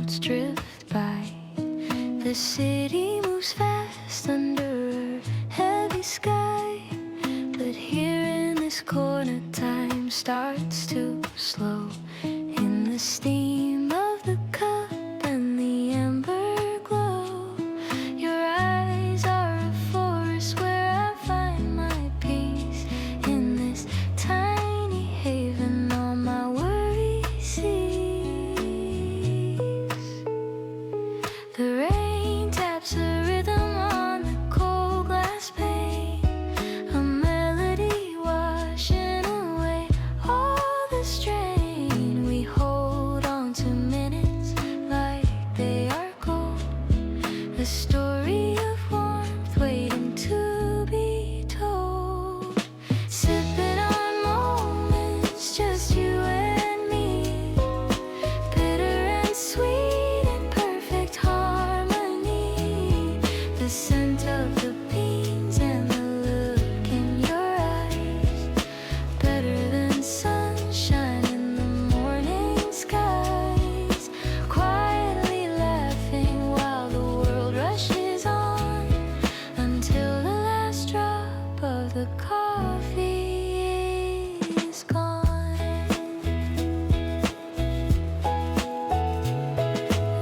clouds drift by. The city moves fast under a heavy sky, but here in this corner time starts to slow. In the steam of the cup and the ember glow, your eyes are a forest where I find my peace. In this tiny haven all my worries cease. The rain taps a rhythm on the cold glass pane, a melody washing away all the strain. We hold on to minutes like they are gold, a story of warmth waiting to be told. Sipping on moments, just you and me, bitter and sweet in perfect harmony. The scent of the beans and the look in your eyes, better than sunshine in the morning skies. Quietly laughing while the world rushes on, until the last drop of the coffee is gone.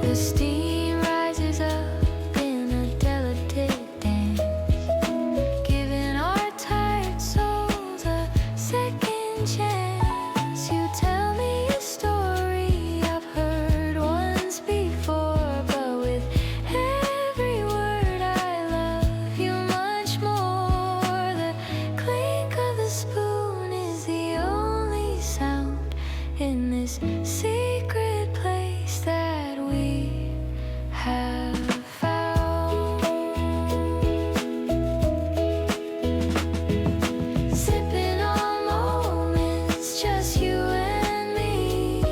The steam rises up in a delicate dance, giving our tired souls a second chance. You tell me a story I've heard once before, but with every word I love you much more. The clink of the spoon is the only sound in this secret place that we have found. Sipping on moments, just you and me,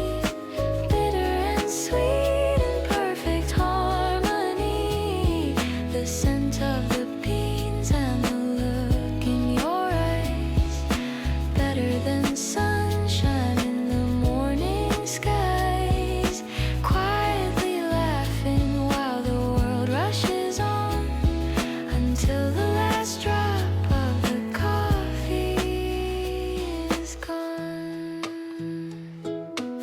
bitter and sweet in perfect harmony. The scent of the beans and the look in your eyes, better than sunshine in the morning skies. Quietly laughing while the world rushes on, until the last drop of the coffee is gone.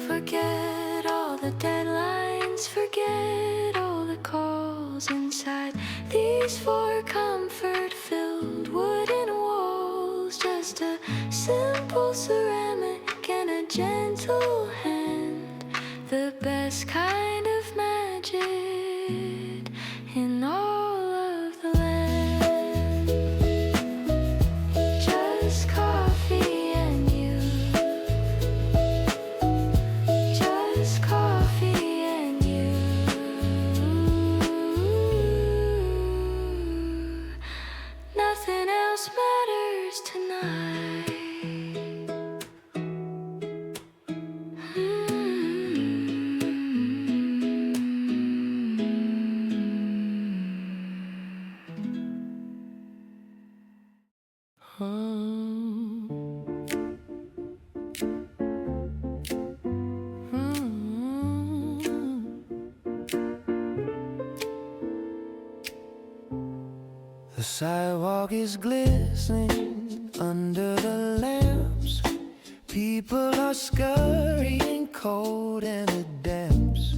Forget all the deadlines, forget all the calls inside these four comfort-filled wooden walls. Just a simple ceramic and a gentle hand, the best kind of magic in all of the land. Just coffee and you, just coffee and you. Nothing else matters tonight. The sidewalk is glistening under the lamps. People are scurrying cold in the damps.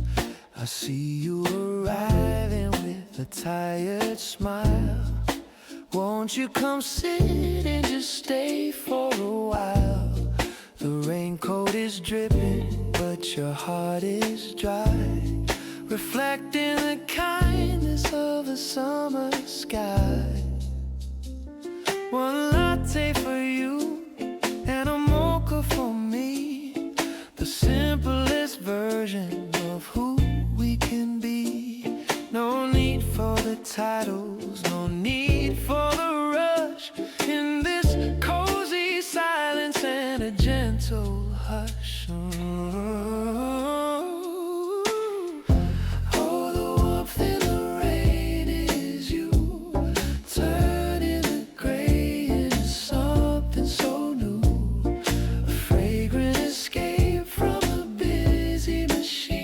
I see you arriving with a tired smile. Won't you come sit and just stay for a while? The raincoat is dripping, but your heart is dry, reflecting the kindness of the summer sky. One latte for you and a mocha for me, the simplest version of who we can be. No need for the titles, no need for the rush, in this cozy silence and a gentle hush. Oh, the warmth in the rain is you, turning the gray into something so new. A fragrant escape from a busy machine.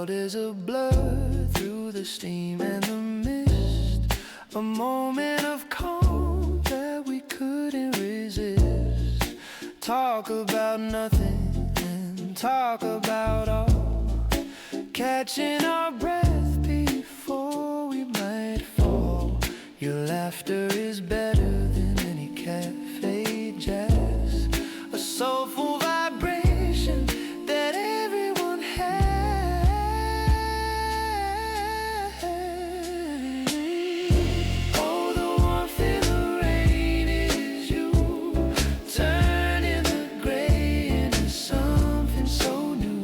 world is a blur through the steam and the mist. A moment of calm that we couldn't resist. Talk about nothing and talk about all. Catching our breath before we might fall. Your laughter is better than any cafe jazz. A soulful vibration that everyone has. Oh, the warmth in the rain is you, turning the gray into something so new.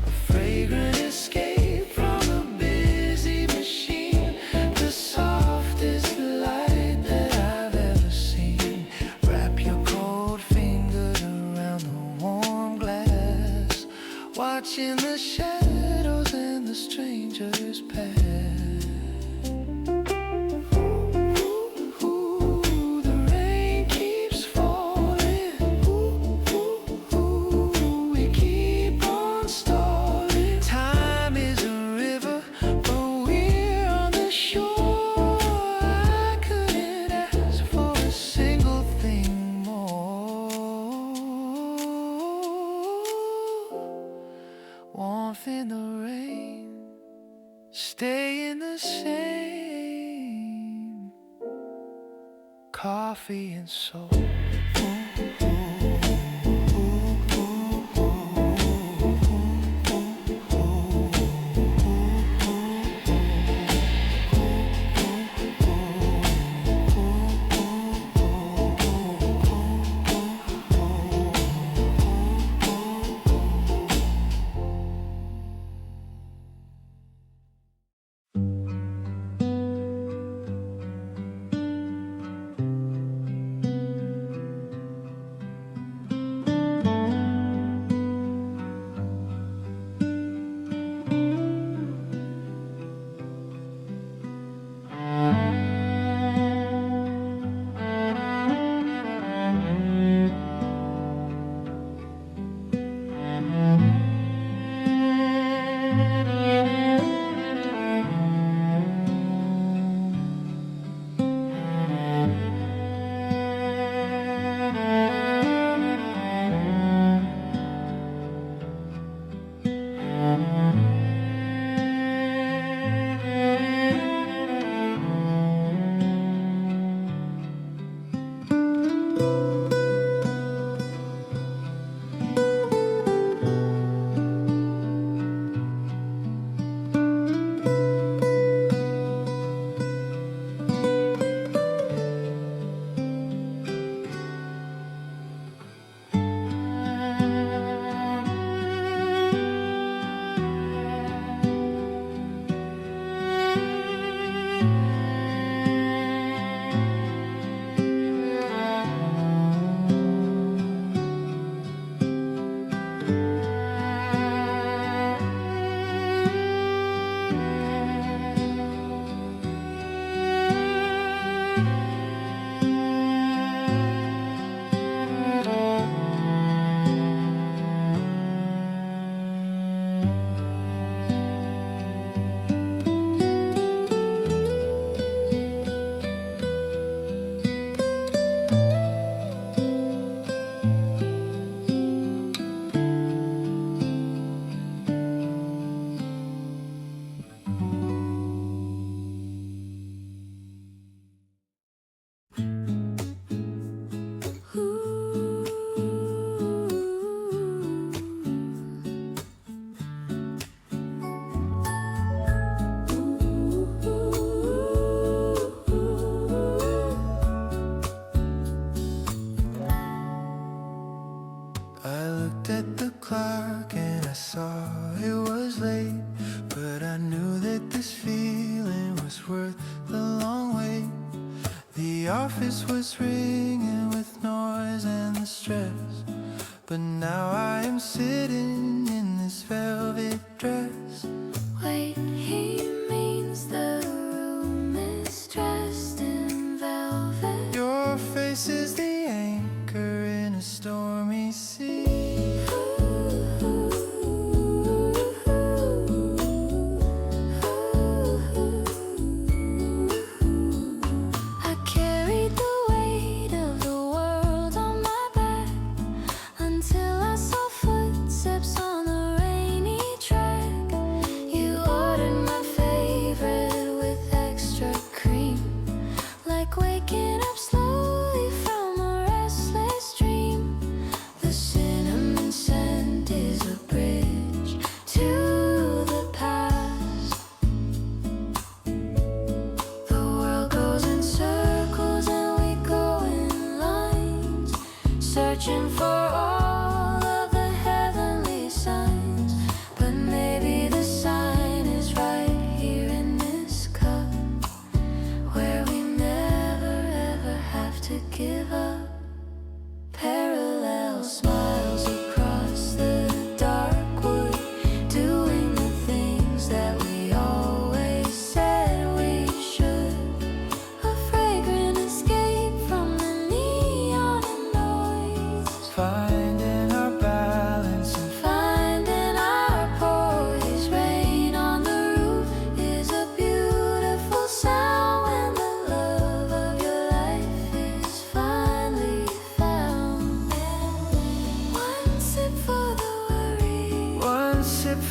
A fragrant escape from a busy machine. The softest light that I've ever seen. Wrap your cold fingers around the warm glass, watching the shadows and the strangers pass. Ooh, the rain keeps falling. Ooh, we keep on stalling. Time is a river, but we're on the shore. I couldn't ask for a single thing more. Warmth in the rain, staying the same. Coffee and soul. office was ringing with noise and the stress. But now I am sitting in this velvet dress. Wait, he means the room is dressed in velvet. Your face is the anchor in a stormy sea. Ooh, ooh, ooh.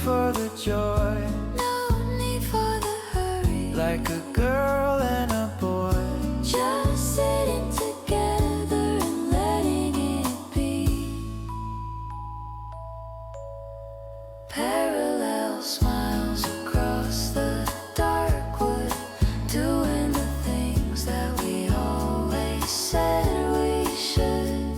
for the joy, no need for the hurry. like a girl and a boy. Just sitting together and letting it be. Parallel smiles across the dark wood, doing the things that we always said we should.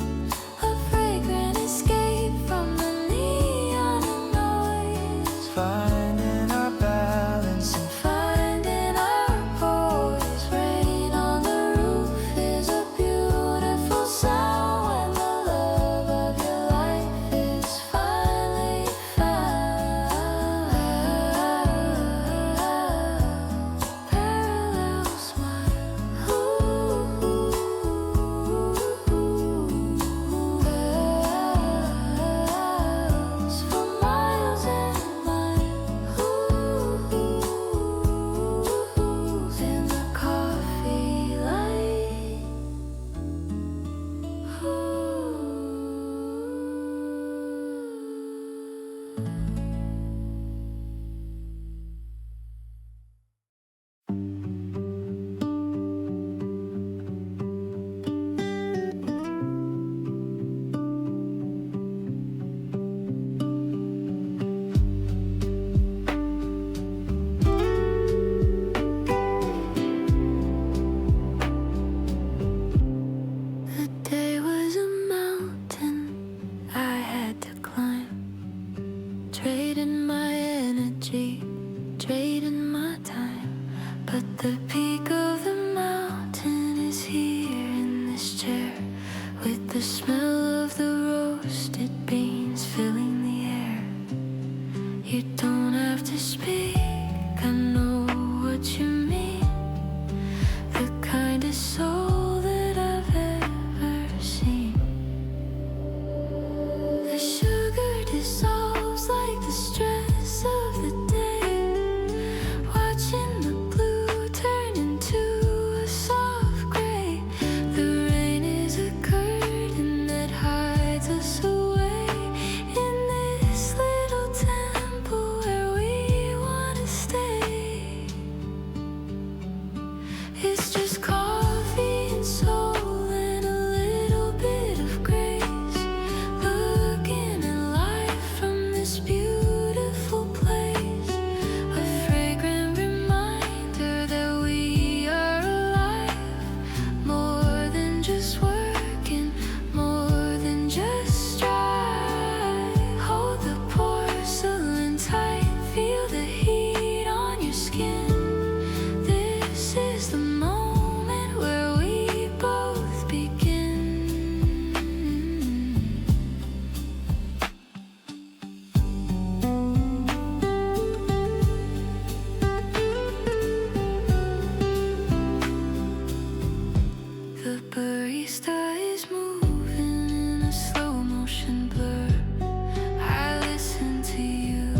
A fragrant escape from the neon and noise. Finding our balance and Finding our poise. Rain on the roof is a beautiful sound when the love of your life is finally found. Parallel smile. Parallels for miles and miles. In the coffee light. The day was a mountain I had to climb, trading my energy, trading my time. But the peak of the mountain is here in this chair, with the smell of the roasted beans filling the air. You don't have to speak, I know what you mean. The kind of soul that I've ever seen. The sugar dissolves like the stress of the day, watching the blue turn into a soft gray. The rain is a curtain that hides us away in this little temple where we want to stay. It's just coffee and soul and a little bit of grace. Looking at life from this beautiful place. A fragrant reminder that we are alive. More than just working, more than just strive. Hold the porcelain tight, feel the heat on your skin. This is the moment where we both begin. The barista is moving in a slow motion blur. I listen to you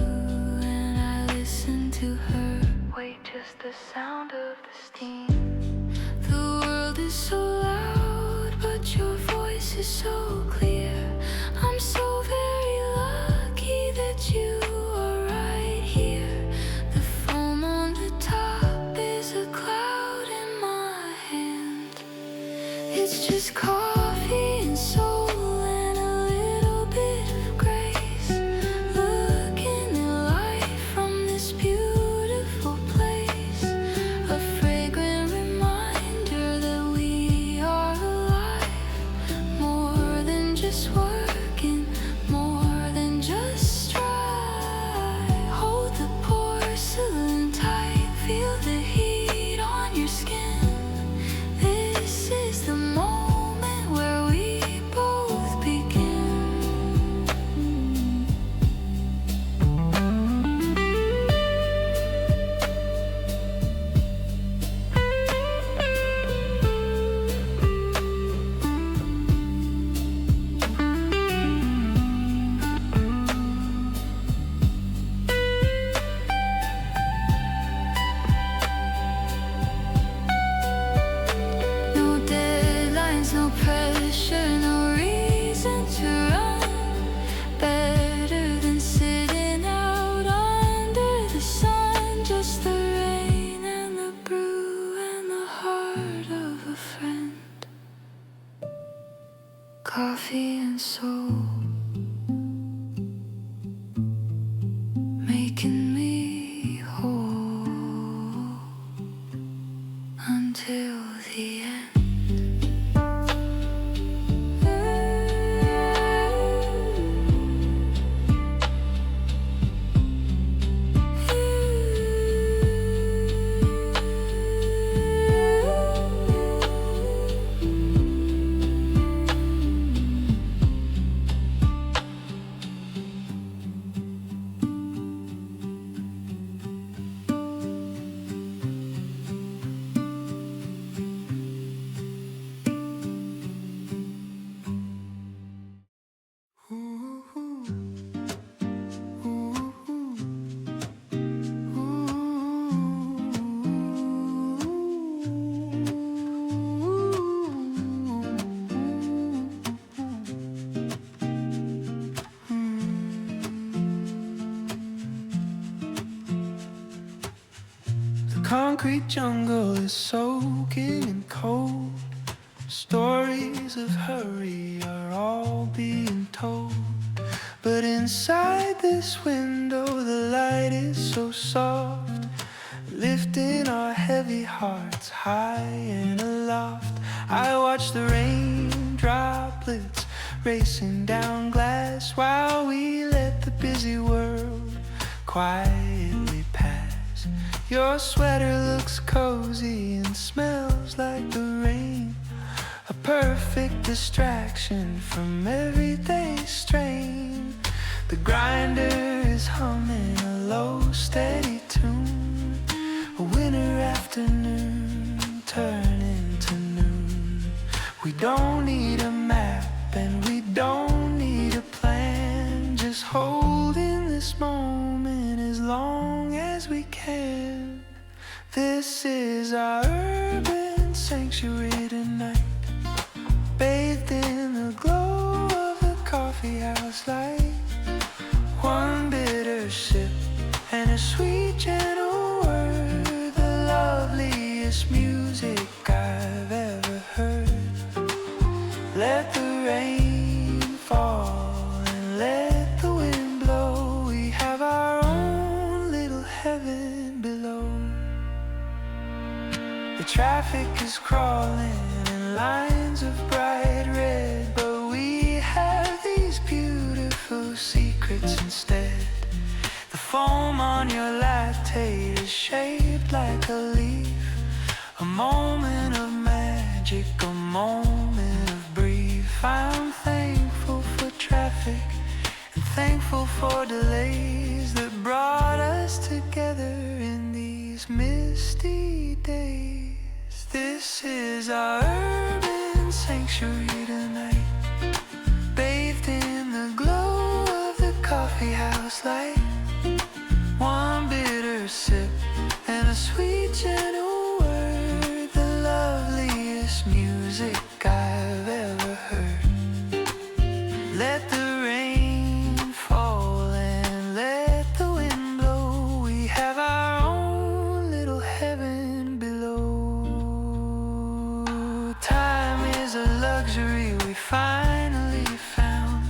and I listen to her. Wait, just the sound of the steam. The world is so loud, but your voice is so clear. I'm so very lucky that you are right here. The foam on the top is a cloud in my hand. It's just coffee and soul and a little bit of grace. Looking at life from this beautiful place. A fragrant reminder that we are alive. More than making me whole until the end. Concrete jungle is soaking in cold. Stories of hurry are all being told. But inside this window the light is so soft, lifting our heavy hearts high and aloft. I watch the raindroplets racing down glass while we let the busy world quietly pass. Your sweater looks cozy and smells like the rain, a perfect distraction from everyday strain. The grinder is humming a low, steady tune. A winter afternoon turning to noon. We don't need a map and we don't need a plan, just holding this moment as long as we can. This is our urban sanctuary tonight, bathed in the glow of the coffeehouse light. One bitter sip and a sweet gentle word, the loveliest music I've ever heard. Let the rain fall and let the wind blow. We have our own little heaven below. The traffic is crawling in lines of bright red, but we have these beautiful secrets instead. The foam on your latte is shaped like a leaf, a moment of magic, a moment of brief. I'm thankful for traffic and thankful for delays that brought us together in these misty days. This is our urban sanctuary tonight, bathed in the glow of the coffeehouse light. One bitter sip and a sweet gentle word, the loveliest music I've ever heard. Let the rain fall and let the wind blow. We have our own little heaven below. Time is a luxury we finally found,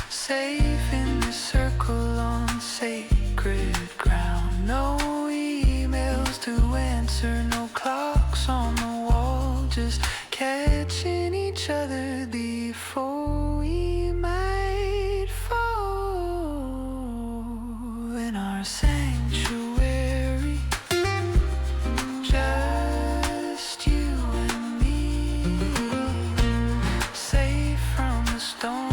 safe in the circle on sacred ground. No emails to answer, no clocks on the wall, just catching each other before we might fall in our sanctuary. Just you and me, safe from the storm.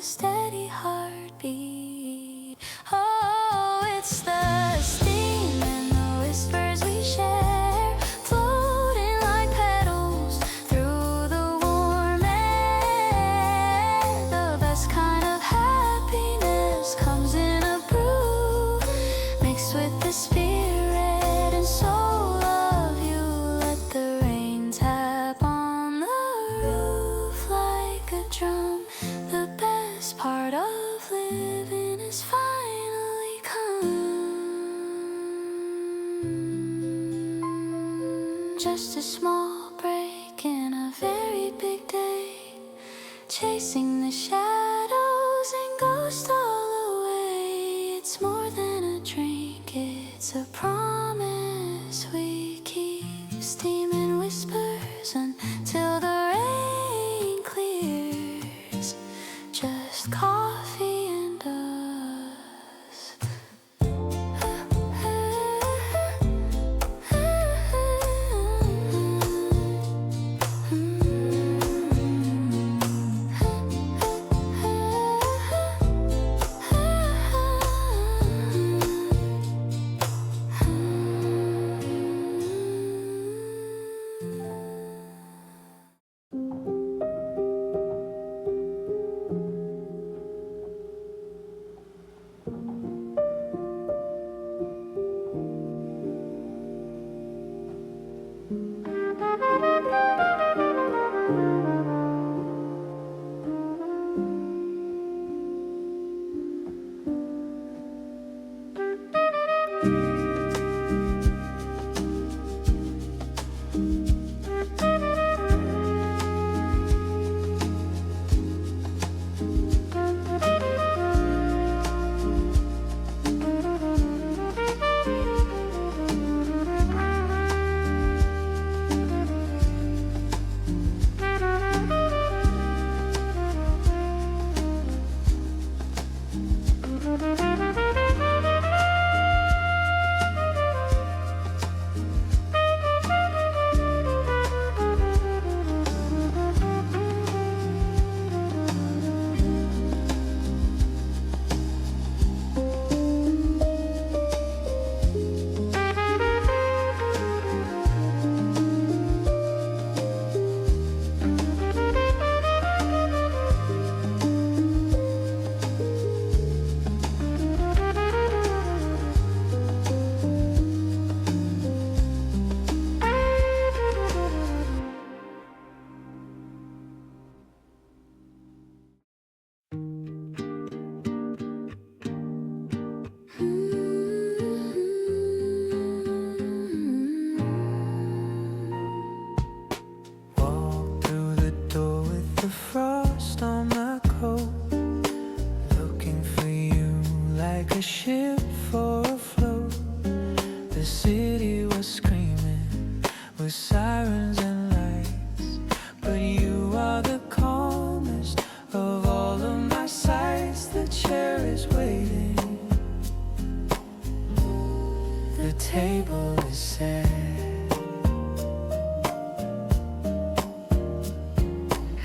steady heartbeat. Oh, it's the steam and the whispers we share, floating like petals through the warm air. The best kind of happiness comes in a brew, mixed with the spirit and soul of you. Let the rain tap on the roof like a drum. The best part of living is finally come. Just a small break in a very big day, chasing the shadows and ghosts all away. It's more than a drink, it's a promise we keep. Steaming whispers until the rain clears. Just coffee and us. Walk through the door with the frost on my coat, looking for you like a ship for a float. The city was screaming with sirens and lights, but you are the calmest of all of my sights. The chair is waiting, the table is set.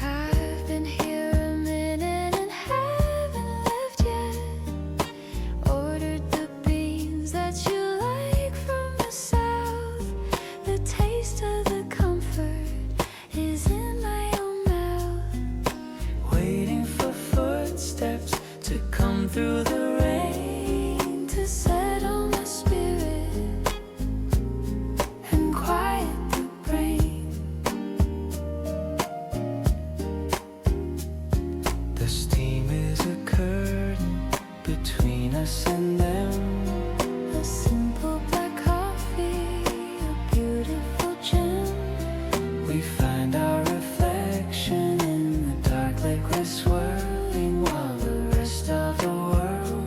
I've been here a minute and haven't left yet. Ordered the beans that you like from the south. The taste of the comfort is in my own mouth. Waiting for footsteps to come through the rain, To settle my spirit and quiet the brain. the steam is a curtain between us and them. A simple black coffee, a beautiful gem. We find our reflection in the dark liquid swirling, while the rest of the world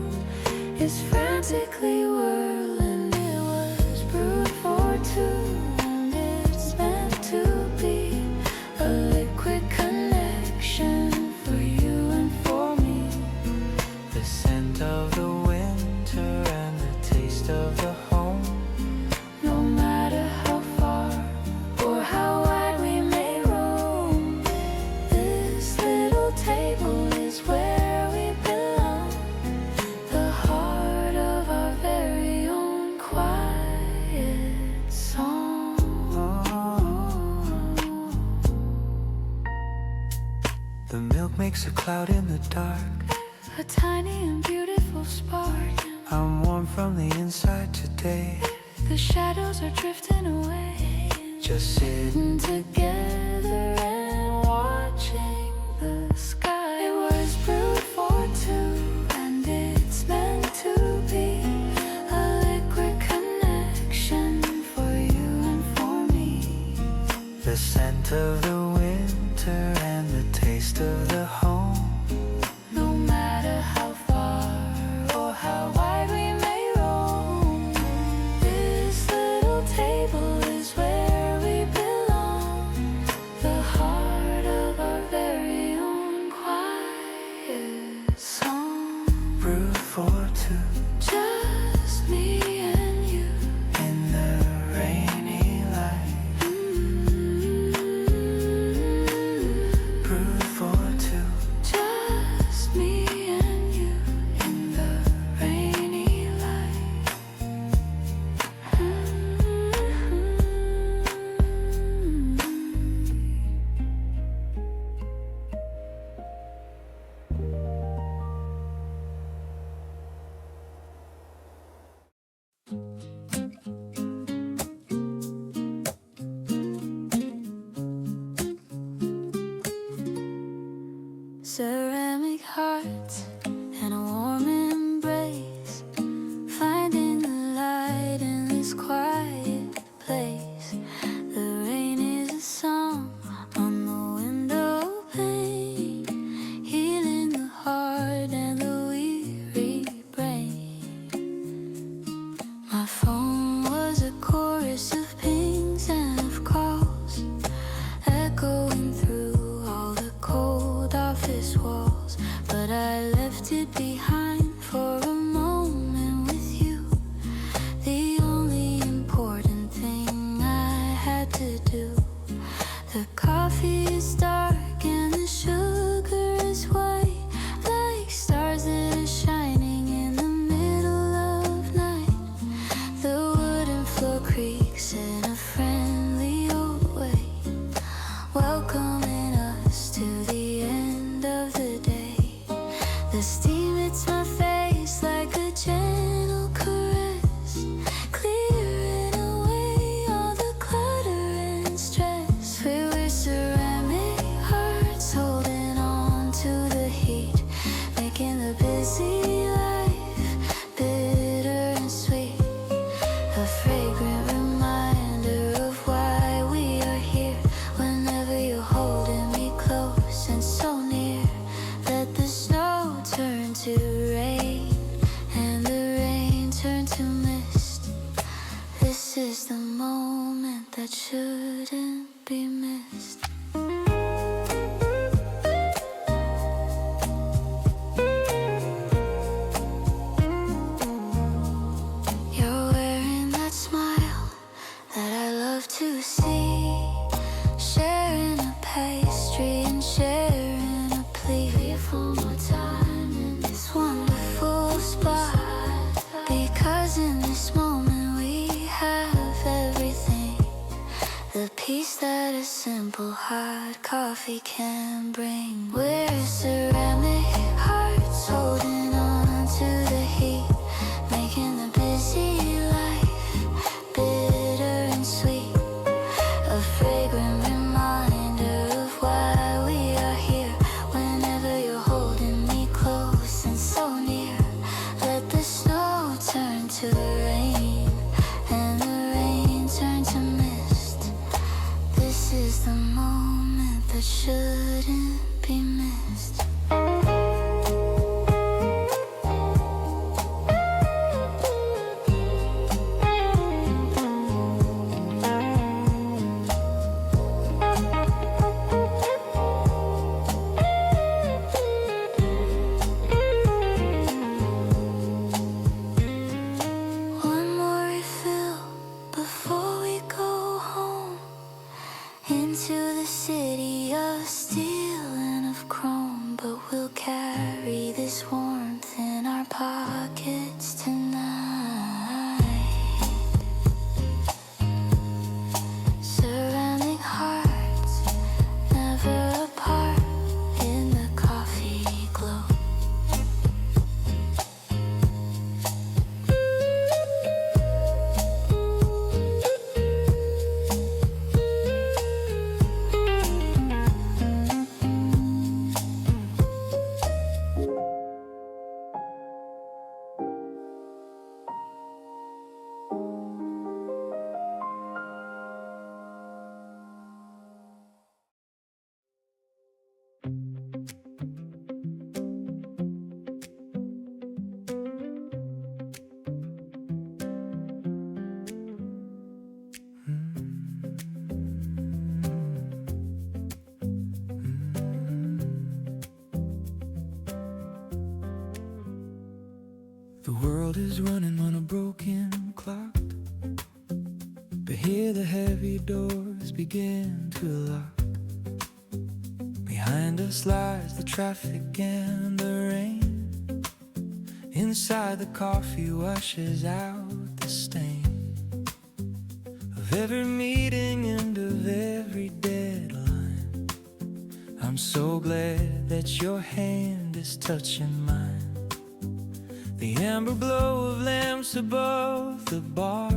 The milk makes a cloud in the dark. A tiny and beautiful spark. I'm warm from the inside today. The shadows are drifting away. Just sitting together and watching the sky. It was brewed for two, and it's meant to be a liquid connection for you and for me. the scent of the winter and the taste of the home. No matter how far or how wide we may roam, this little table is where we belong. The heart of our very own quiet song. Brewed for two Just me and you. in the rainy light. Brewed for two Just me and you in the rainy light. Ceramic hearts and a warm embrace, finding the light in this quiet place. The rain is a song on the window pane, healing the heart and the weary brain. My phone was a chorus of pings and of calls, echoing through all the cold office walls. But I left it behind for a moment with you. The only important thing I had to do. The coffee is dark and the sugar is white, like stars that are shining in the middle of night. The wooden floor creaks in a friendly old way, welcoming us to the end of the day. The steam hits my face like a gentle caress, clearing away all the clutter and stress. We were ceramic hearts holding on to the heat, making the busy life bitter and sweet. A fragrant reminder of why we are here. Whenever you're holding me close and so near, let the snow turn to rain and the rain turn to mist. This is the moment that shouldn't be missed. You're wearing that smile that I love to see, sharing a pastry and sharing a plea for more time in this wonderful spot. Because in this moment we have everything, the peace that a simple hot coffee can bring. We're ceramic hearts holding on to the heat, making the busy life bitter and sweet. A fragrant reminder of why we are here. Whenever you're holding me close and so near, let the snow turn to rain and the rain turn to mist. This is the moment that shouldn't be missed. The world is running on a broken clock, but here the heavy doors begin to lock. Behind us lies the traffic and the rain. Inside the coffee washes out the stain of every meeting and of every deadline. I'm so glad that your hand is touching mine. The amber glow of lamps above the bar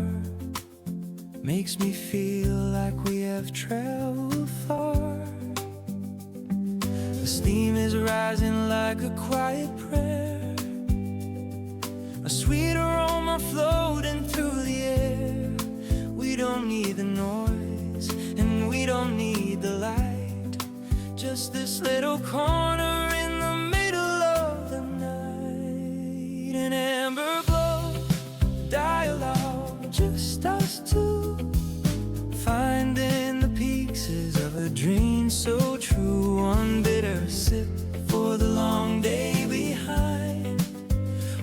makes me feel like we have traveled far. The steam is rising like a quiet prayer, a sweet aroma floating through the air. We don't need the noise and we don't need the light, just this little corner in the middle of the night. An amber glow, dialogue, just us two, finding the pieces of a dream so true. One bitter sip for the long day behind,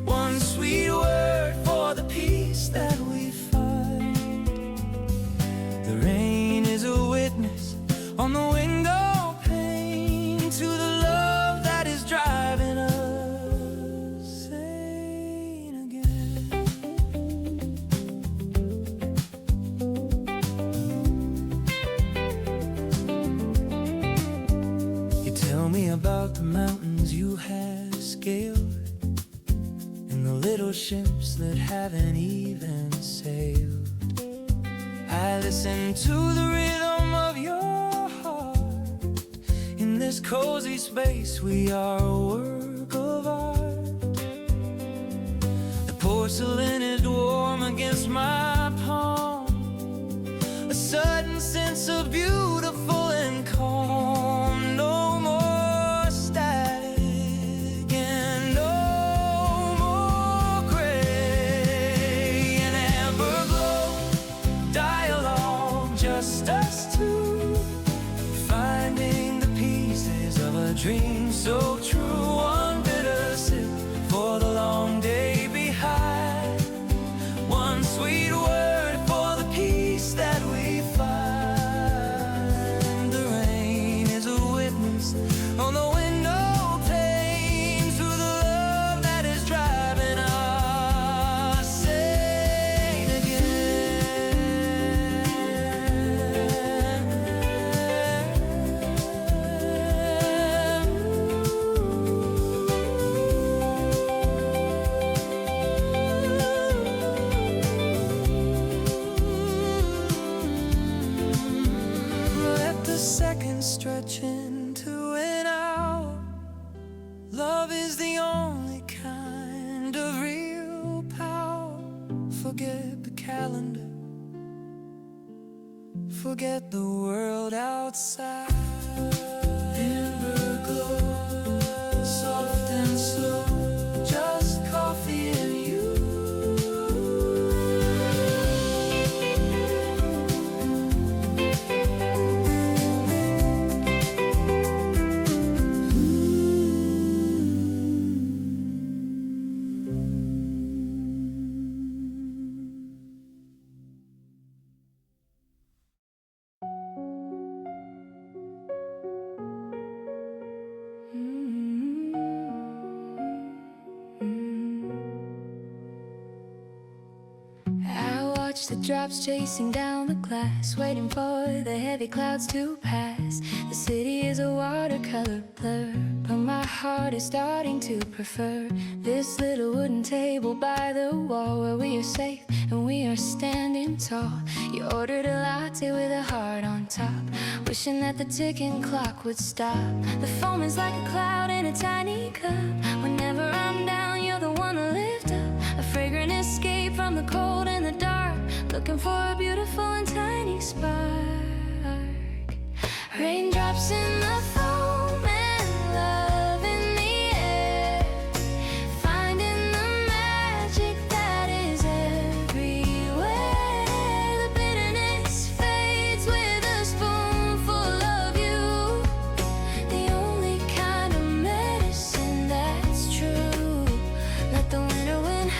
one sweet word for the peace that we find. The rain is a witness on the window pane to the love that is driving us sane again. You tell me about the mountains you have scaled and the little ships that haven't even sailed. I listen to the rhythm of your heart. In this cozy space we are a work of art. The porcelain is warm against my palm, a sudden sense of beautiful and calm. No more static and no more gray. An amber glow, dialogue, just us two, finding the pieces of a dream so true. One bitter sip for the long day behind, one sweet word for the peace that we find. The rain is a witness on the window pane to the love that is driving us sane Let the seconds stretch into an hour. Love is the only kind of real power. Forget the calendar, forget the world outside. Amber glow, soft and slow, just coffee and you. I watch the drops chasing down the glass, waiting for the heavy clouds to pass. The city is a watercolor blur, but my heart is starting to prefer this little wooden table by the wall where we are safe and we are standing tall. You ordered a latte with a heart on top, wishing that the ticking clock would stop. The foam is like a cloud in a tiny cup. Whenever I'm down, you're the one to lift up. A fragrant escape from the cold and the dark, looking for a beautiful and tiny spark. Raindrops in the foam and love in the air, finding the magic that is everywhere. The bitterness fades with a spoonful of you, the only kind of medicine that's true. Let the winter wind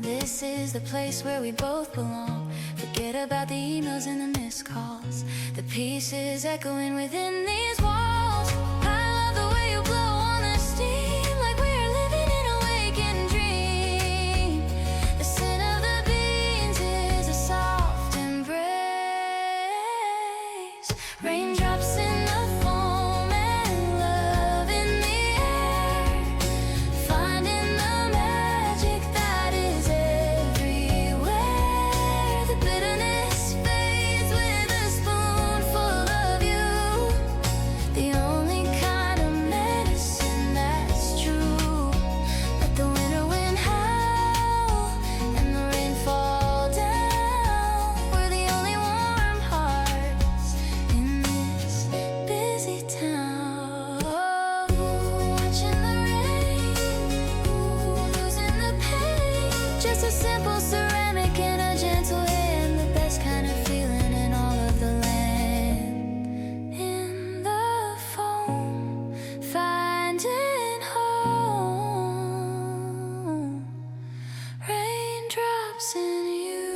This is the place where we both belong. Forget about the emails and the missed calls. The pieces echoing within these walls. I love the way you blow on the steam, like we're living in a waking dream. The scent of the beans is a soft embrace. Raindrops in the foam and love in the air. Finding the magic that is everywhere. The bitterness fades with a spoonful of you. The only kind of medicine that's true. Let the winter wind howl and the rain fall down. We're the only warm hearts in this busy town. Watching the rain, losing the pain. Just a simple ceramic in a gentle hand. The best kind of feeling in all of the land. In the foam, finding home. Raindrops in you.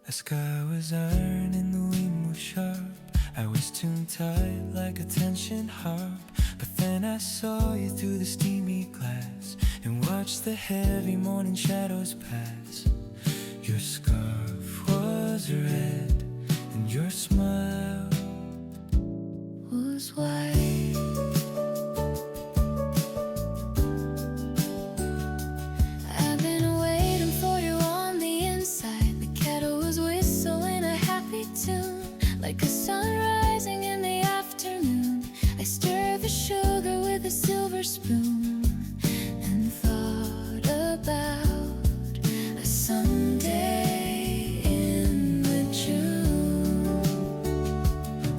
The sky was iron and the wind was sharp. I was tuned tight like a tension harp. But then I saw you through the steamy glass. watched the heavy morning shadows pass. Your scarf was red and your smile was white. I've been waiting for you on the inside. The kettle was whistling a happy tune, like a sun rising in the afternoon. I stir the sugar with a silver spoon and thought about a someday in the June.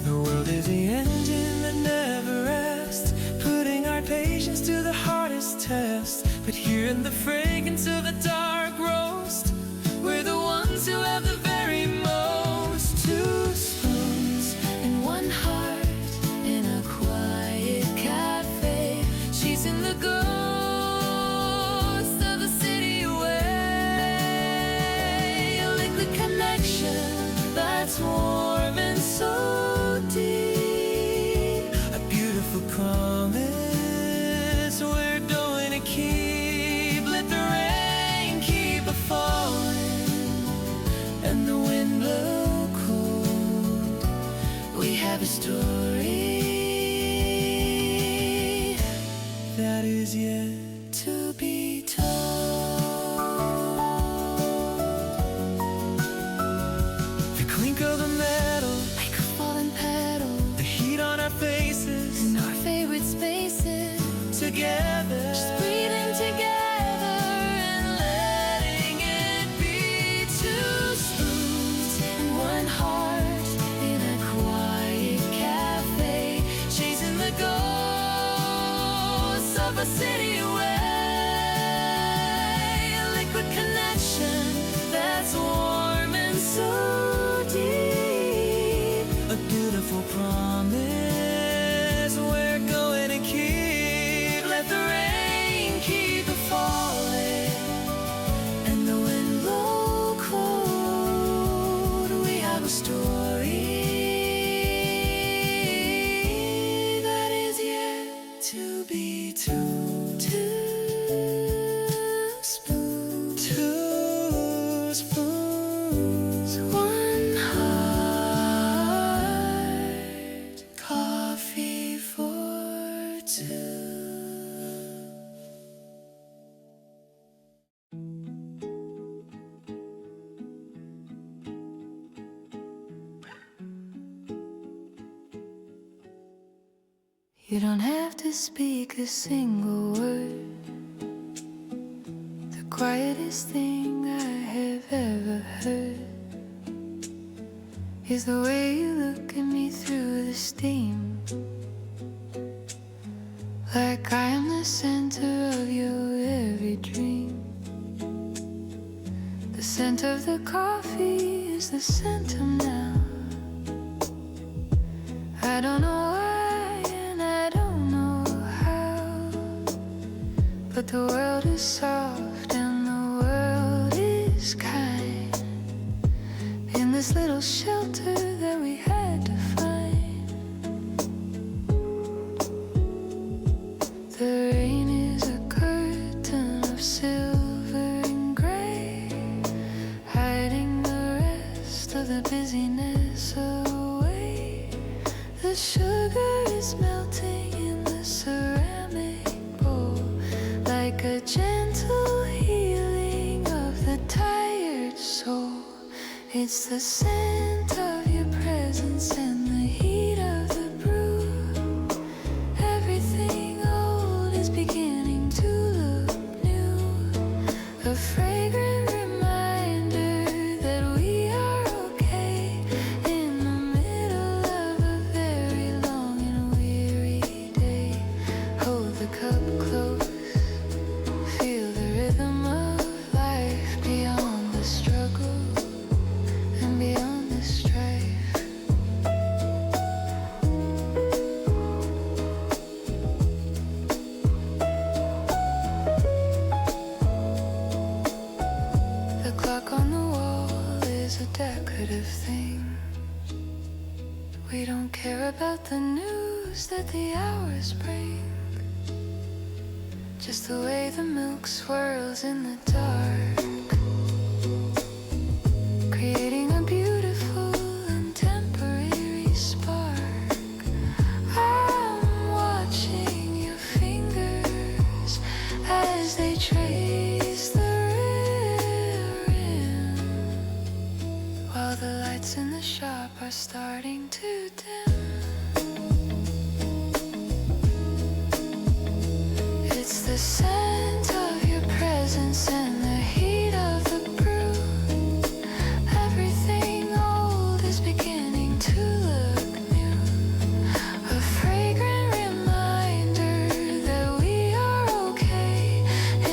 The world is the engine that never rests, putting our patience to the hardest test. But here in the fragrance of a dark roast, we're the ones who have the very most. Two spoons And one heart in a quiet cafe, chasing the ghost of the city away. A liquid connection that's warm and so deep. a beautiful promise we're going to keep. Let the rain keep a falling and the wind blow cold. We have a story That is yet to be told. the clink of the metal, Like a fallen petal the heat on our faces, in our favorite spaces, together. just breathing together and letting it be. Two spoons and one heart in a quiet cafe, chasing the ghosts of a city away. A liquid connection that's warm and so deep. A beautiful promise we're going to keep. Let the rain keep it falling And the wind blow cold. We have a story that is yet to be told. Two spoons, two spoons. one heart, coffee for two. You don't have to speak a single word. The quietest thing I have ever heard is the way you look at me through the steam, like I am the center of your every dream. The scent of the coffee is the scent of now. I don't know why and I don't know how, but the world is soft and the world is kind in this little shelter that we had to find. The rain is a curtain of silver and gray, hiding the rest of the busyness away. The sugar is melting in the ceramic bowl, like a gentle healing of the tired soul. It's the scent of your presence and the heat of the brew. Everything old is beginning to look new. A fragrant reminder that we are okay in the middle of a very long and weary day. Hold the cup close, feel the rhythm of life beyond the struggle and beyond the strife. The clock on the wall is a decorative thing. We don't care about the news that the hours bring. just the way the milk swirls in the dark, creating a beautiful and temporary spark. I'm watching your fingers as they trace the rim, while the lights in the shop are starting to dim. It's the scent of your presence and the heat of the brew. Everything old is beginning to look new. A fragrant reminder that we are okay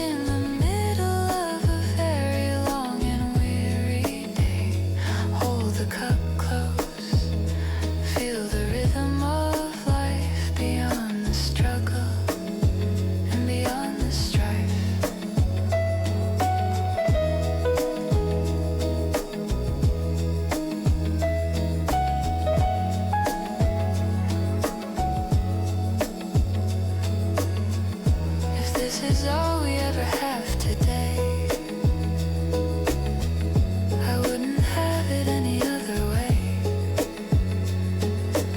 in the middle of a very long and weary day. Hold the cup close, feel the rhythm of life beyond the struggle. Beyond the strife. If this is all we ever have today, I wouldn't have it any other way.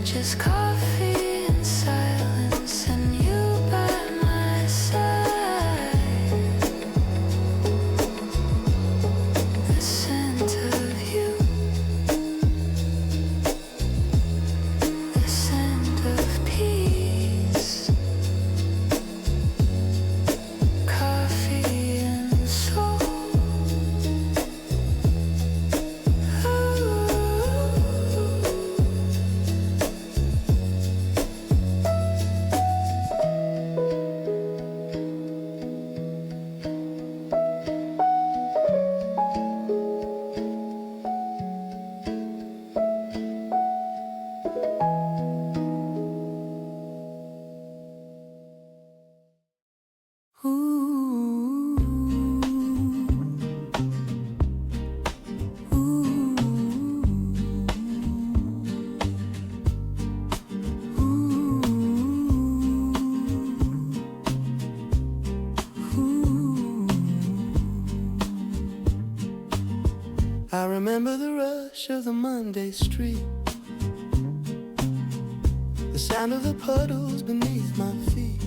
Just coffee and silence and you by my side. The scent of you, the scent of peace, coffee and soul. I remember the rush of the Monday street, the sound of the puddles beneath my feet.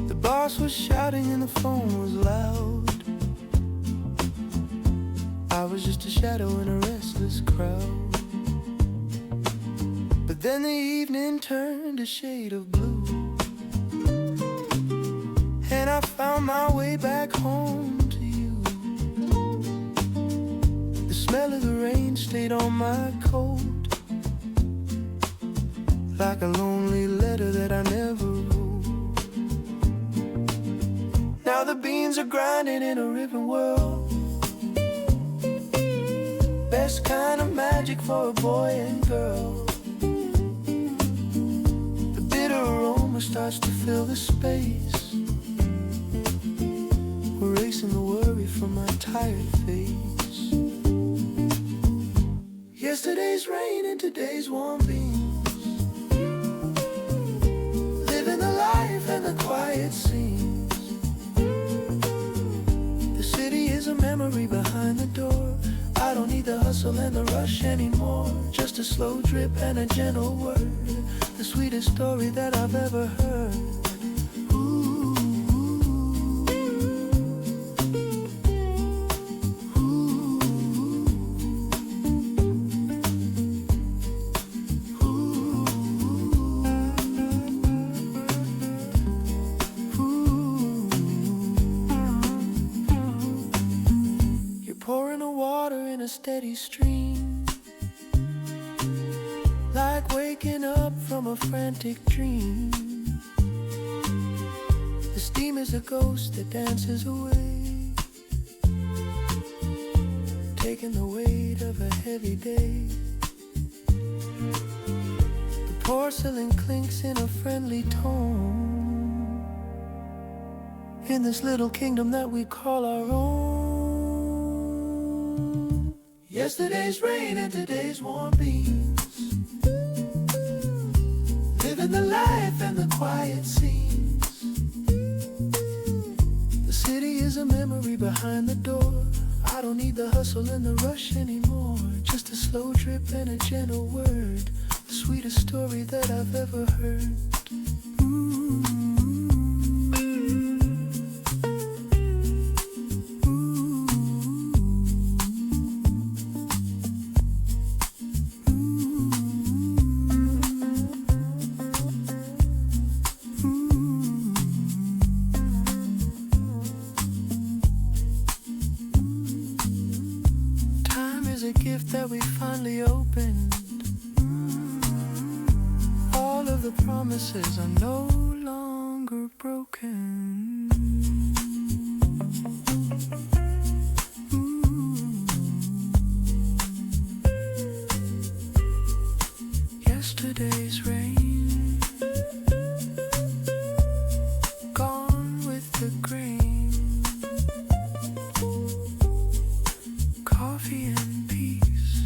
The boss was shouting and the phone was loud. I was just a shadow in a restless crowd. But then the evening turned a shade of blue, and I found my way back home. The smell of the rain stayed on my coat, like a lonely letter that I never wrote. Now the beans are grinding in a ribbon world, best kind of magic for a boy and girl. The bitter aroma starts to fill the space, erasing the worry from my tired face. Yesterday's rain and today's warm beams, living the life and the quiet scenes. The city is a memory behind the door. I don't need the hustle and the rush anymore, just a slow drip and a gentle word, the sweetest story that I've ever heard. Steady stream, like waking up from a frantic dream. The steam is a ghost that dances away, taking the weight of a heavy day. The porcelain clinks in a friendly tone, in this little kingdom that we call our own. Yesterday's rain and today's warm beams, living the life and the quiet scenes. memory behind the door. I don't need the hustle and the rush anymore. Just a slow drip and a gentle word. The sweetest story that I've ever heard. That we finally opened. All of the promises are no longer broken. Yesterday's rain gone with the grain. Coffee and peace.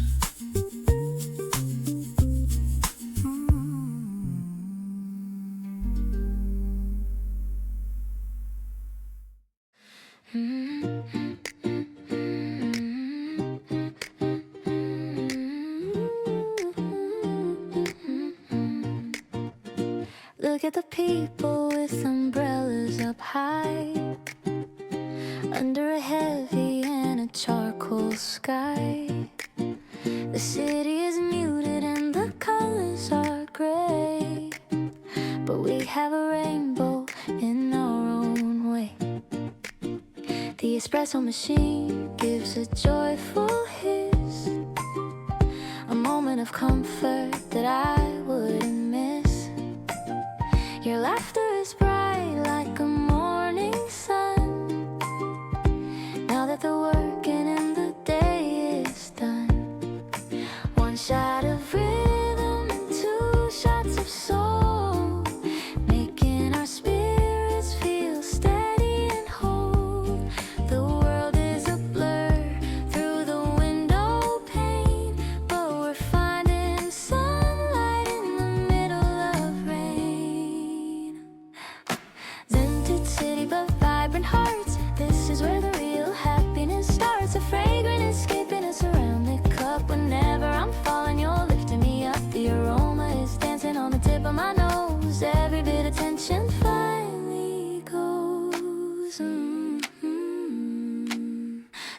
Look at the people with umbrellas up high, under a heavy and a charcoal sky. The city is muted and the colors are gray, but we have a rainbow in our own way. The espresso machine gives a joyful hiss, a moment of comfort that I wouldn't miss. Your laughter is bright like a morning sun, now that the working and the day is done. One shot of rhythm and two shots of soul, making our spirits feel steady and whole. The world is a blur through the window pane, but we're finding sunlight in the middle of rain. Dented city but vibrant hearts, this is where the real happiness starts. A fragrant escape in a ceramic cup. Whenever I'm falling, you're lifting me up. The aroma is dancing on the tip of my nose. Every bit of tension finally goes.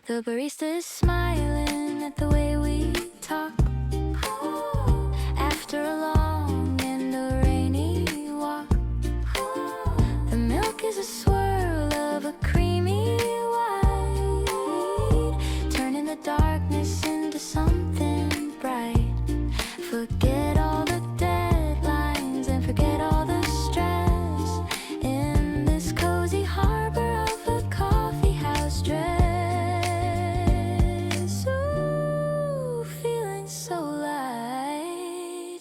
The barista is smiling at the way we talk, after a long and a rainy walk. The milk is a swirl of a creamy white, turning the darkness into something bright. Forget all the deadlines and forget all the stress in this cozy harbor of a coffee house dress. Ooh, feeling so light.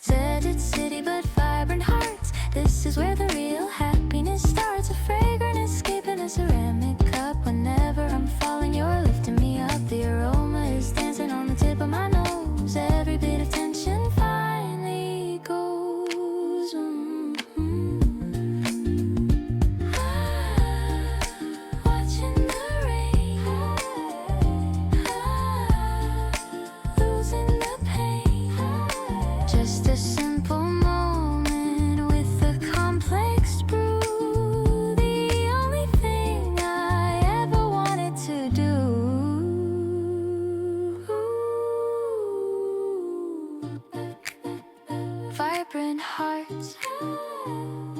Deserted city but vibrant hearts, this is where the real happiness starts. A fragrant escape in a ceramic cup. Whenever I'm falling, you're lifting me up. The aroma is dancing on the tip of my nose. Every bit of tension finally goes. Watching the rain, losing the pain. Just a simple moment with a complex brew. The only thing I ever wanted to do. Vibrant hearts,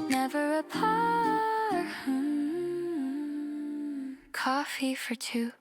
never apart. Coffee for two.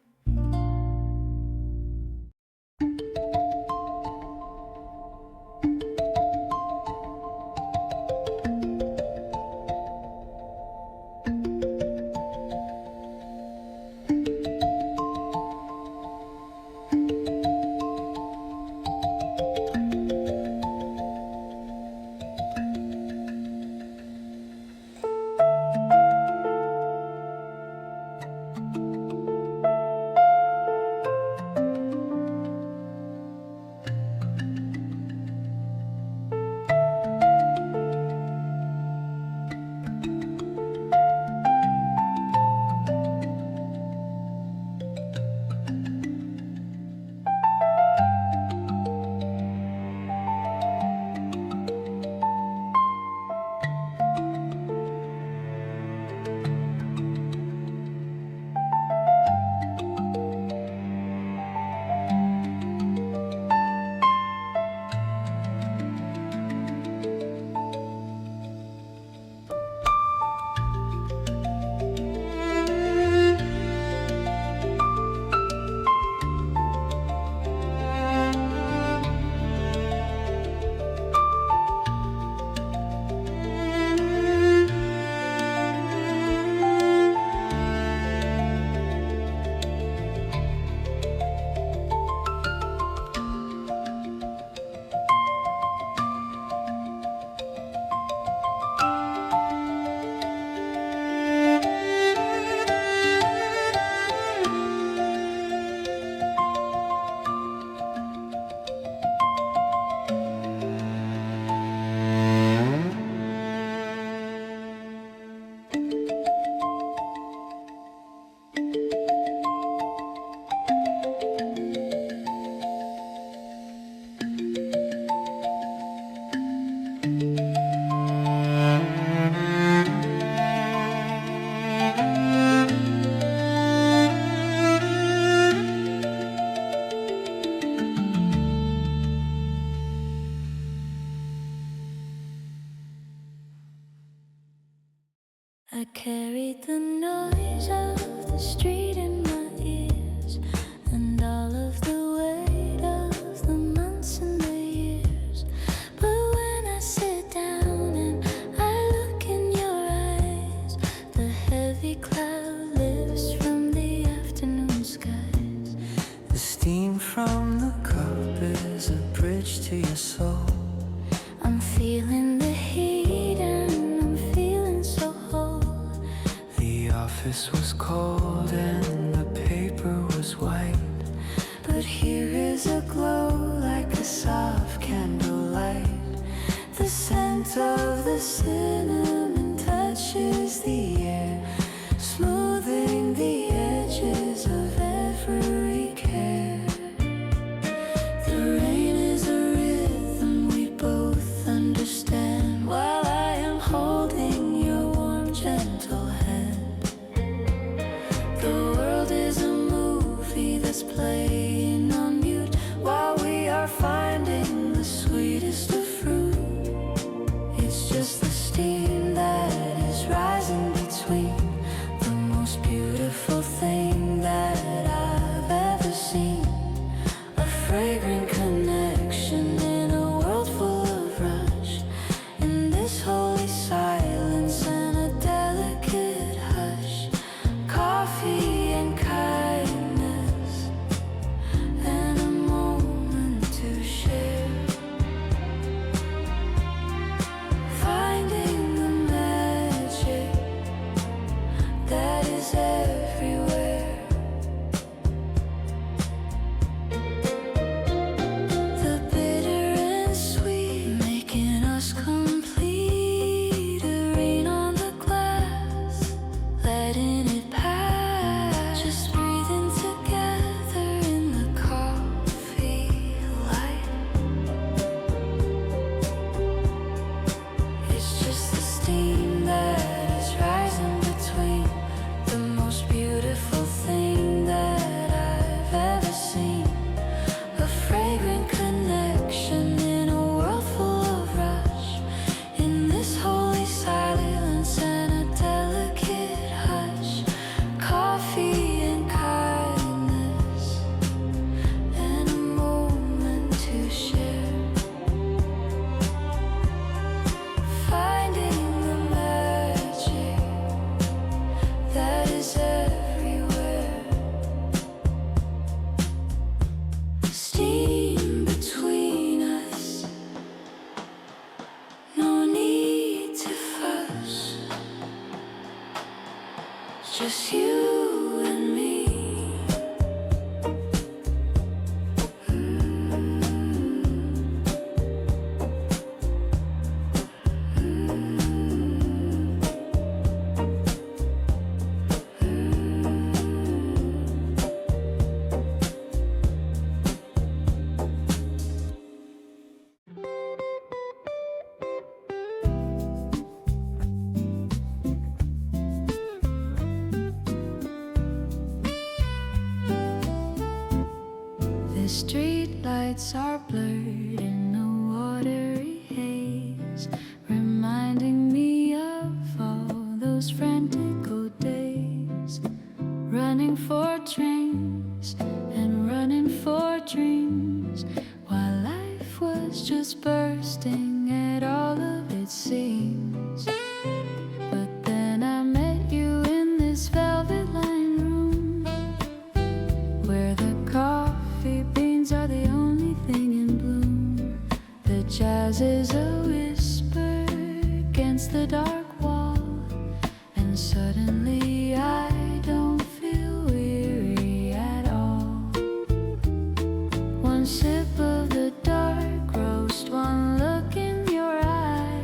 I carried the noise of the street in my ears and all of the weight of the months and the years. But when I sit down and I look in your eyes, the heavy cloud lifts from the afternoon skies. The steam from the cup is a bridge to your soul. I'm feeling the heat and I'm feeling so whole. The office was cold and the paper was white, But here is a glow like a soft candlelight. The scent of the cinnamon touches the air, smoothing the edges of every care. The rain is a rhythm we both understand, while I am holding your warm, gentle hand. The world is a movie that's playing on mute, while we are finding the sweetest of fruit. It's just the steam that is rising between the most beautiful thing that I've ever seen. A fragrant connection in a world full of rush, in this holy silence and a delicate hush. Coffee and kindness and a moment to share. Finding the magic that is everywhere. The bitter and sweet making us complete. A rain on the glass, letting it pass. Just breathing together in the coffee light. It's just the steam that is rising between the most beautiful thing that I've ever seen. A fragrant connection in a world full of rush, in this holy silence and a delicate hush. Coffee and kindness and a moment to share. Finding the magic that is everywhere. Steam between us, no need to fuss. It's just you and me. The street lights are blurred in a watery haze, reminding me of all those frantic old days. Running for trains and running for dreams, while life was just bursting at all of its seams. But then I met you in this velvet lined room, where the coffee beans are the only thing in bloom. The jazz is a whisper against the dark wall, and suddenly I don't feel weary at all. One sip of the dark roast, one look in your eye,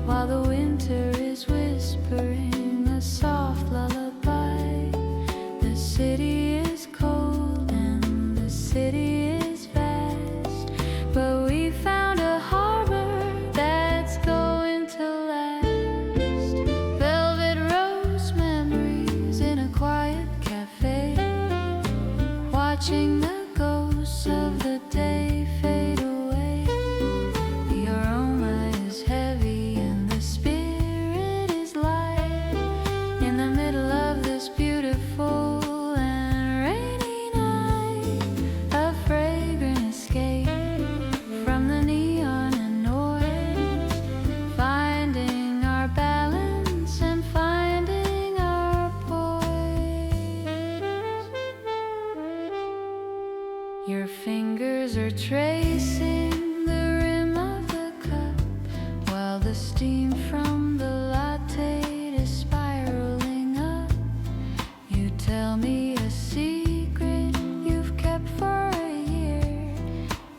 while the winter is whispering a soft lullaby. The city is cold and the city is vast, but we found a harbor that's going to last. Velvet rose memories in a quiet cafe, watching the ghosts of the day fade away. The aroma is heavy and the spirit is light. Your fingers are tracing the rim of the cup while the steam from the latte is spiraling up. You tell me a secret you've kept for a year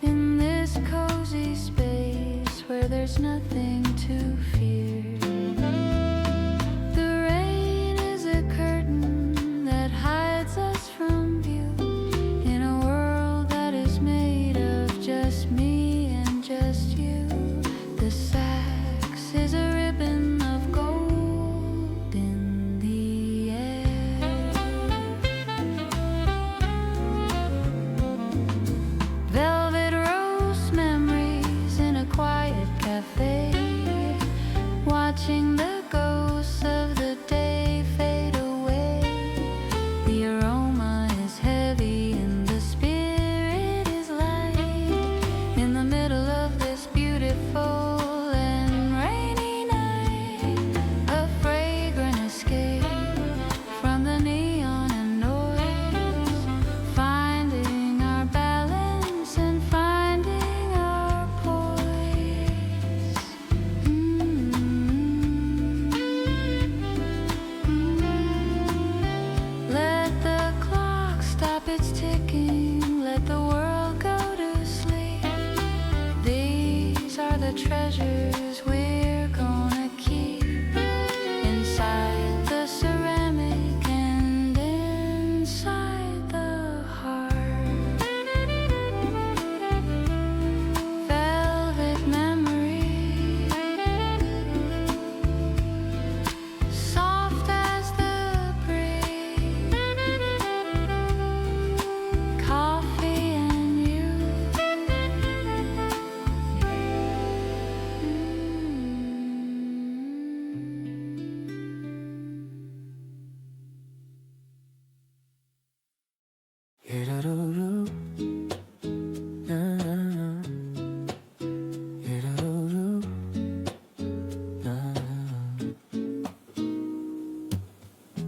in this cozy space where there's nothing to fear. The rain is a curtain that hides us from view in a world that is made of just me and just you. The sax is a ribbon of gold in the air. Velvet rose memories in a quiet cafe, watching the ghosts of the day fade away. The aroma is heavy and the spirit is light in the middle of this beautiful and rainy night. A fragrant escape from the neon and noise, finding our balance and finding our poise. Let the clock stop its ticking, let the world go to sleep. These are the treasures we're gonna keep inside the ceramic and inside the heart. Velvet memory, soft as the breeze, coffee and you.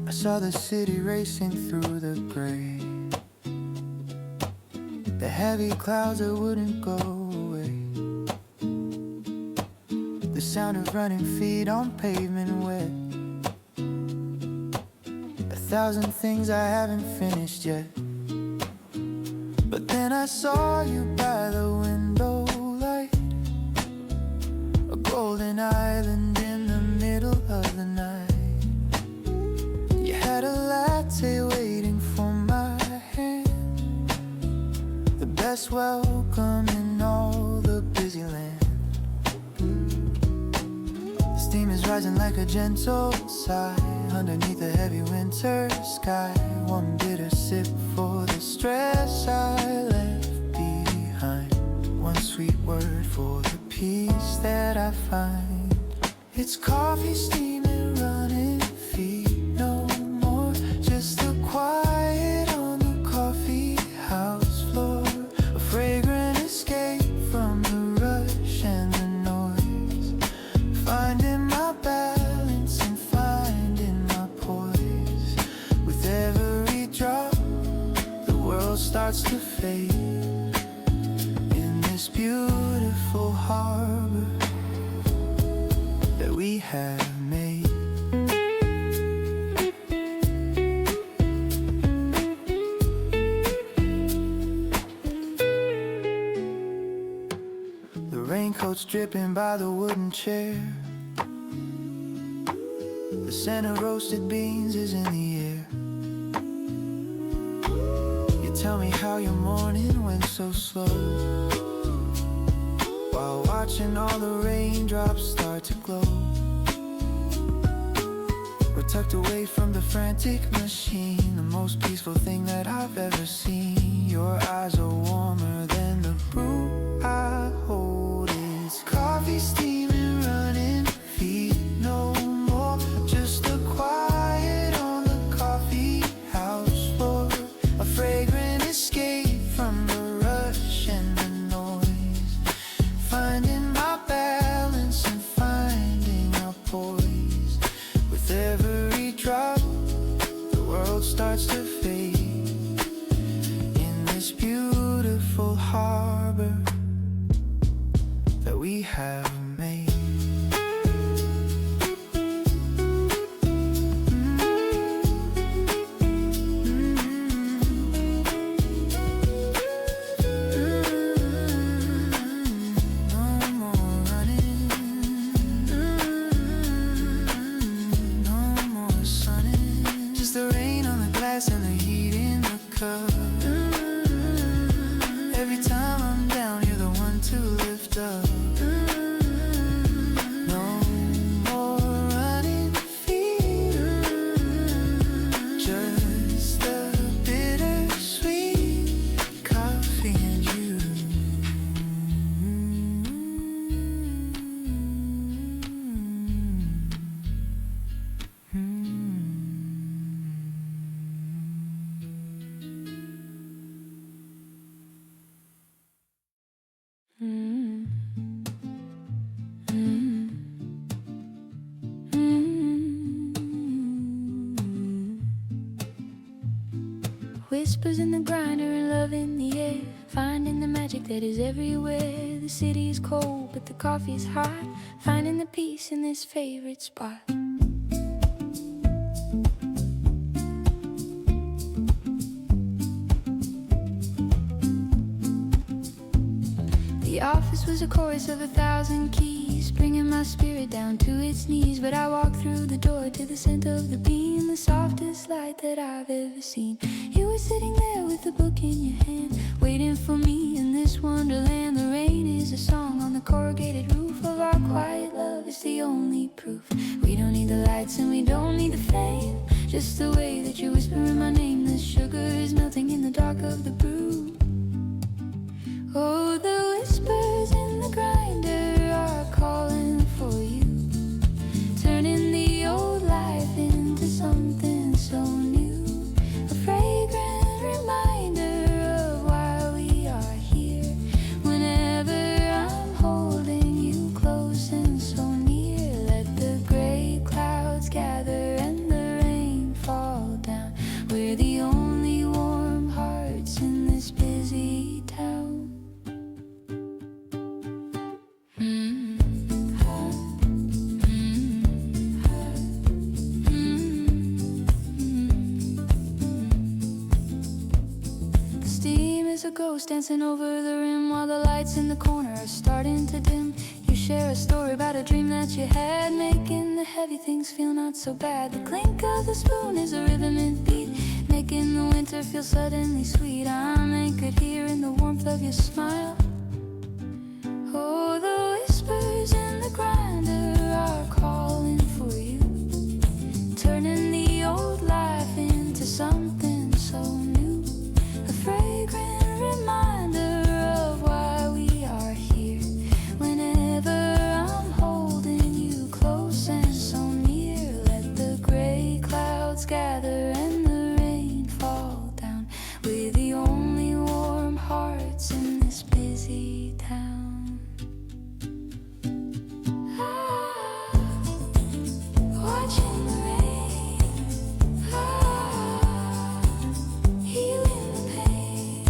I saw the city racing through the gray, the heavy clouds that wouldn't go away, the sound of running feet on pavement wet, 1,000 things I haven't finished yet. But then I saw you by the window light, a golden island in the middle of the night. You had a latte waiting for my hand, the best welcome in all the busy land. The steam is rising like a gentle sigh underneath the heavy winter sky. One bitter sip for the stress I left behind, one sweet word for the peace that I find. It's coffee steaming, running feet, no more, just the quiet on the coffee house floor. A fragrant escape from the rush and the noise, finding my balance and finding my poise. With every drop, the world starts to fade in this beautiful harbor that we have made. The raincoat's dripping by the wooden chair, the scent of roasted beans is in the air. You tell me how your morning went so slow, while watching all the raindrops start to glow. We're tucked away from the frantic machine, the most peaceful thing that I've ever seen. Your eyes are warmer than the brew I hold. It's coffee steaming, running feet, no more, just the quiet on the coffee house floor. A fragrant escape from the rush and the noise, finding my balance and finding our poise. With every drop, the world starts to fade in this beautiful cup. Every time I'm down, you're the one to lift up. No more running feet, just the bittersweet coffee and you. Whispers in the grinder and love in the air, finding the magic that is everywhere. The city is cold, but the coffee's hot, finding the peace in this favorite spot. The office was a chorus of 1,000 keys, bringing my spirit down to its knees. But I walked through the door to the scent of the bean, the softest light that I've ever seen. You were sitting there with a book in your hand, waiting for me in this wonderland. The rain is a song on the corrugated roof of our quiet love. It's the only proof. We don't need the lights and we don't need the fame, just the way that you whisper in my name. The sugar is melting in the dark of the brew. Oh, the whispers in the grinder are calling for you, turning the old life into something so new. A fragrant reminder of why we are here. Whenever I'm holding you close and so near, let the gray clouds gather and the rain fall down. We're the only warm hearts in this busy town. A ghost dancing over the rim while the lights in the corner are starting to dim. You share a story about a dream that you had, making the heavy things feel not so bad. The clink of the spoon is a rhythm and beat, making the winter feel suddenly sweet. I'm anchored here in the warmth of your smile. Oh, the whispers in the grinder are calling for you, turning the old life into something so new. A fragrant reminder of why we are here. Whenever I'm holding you close and so near, let the gray clouds gather and the rain fall down. We're the only warm hearts in this busy town. Watching the rain, healing the pain.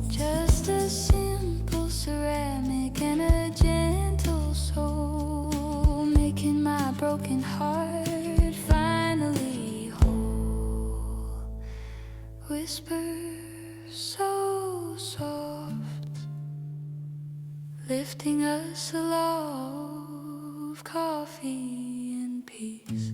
Just a simple ceramic and a gentle soul, making my broken heart finally whole. Whispers so soft, lifting us aloft, coffee and peace.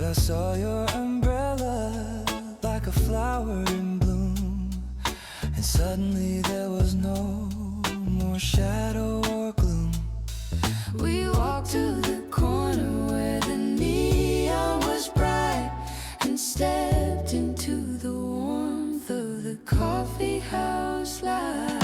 I saw your umbrella like a flower in bloom, and suddenly there was no more shadow or gloom. We walked to the corner where the neon was bright and stepped into the warmth of the coffee house light.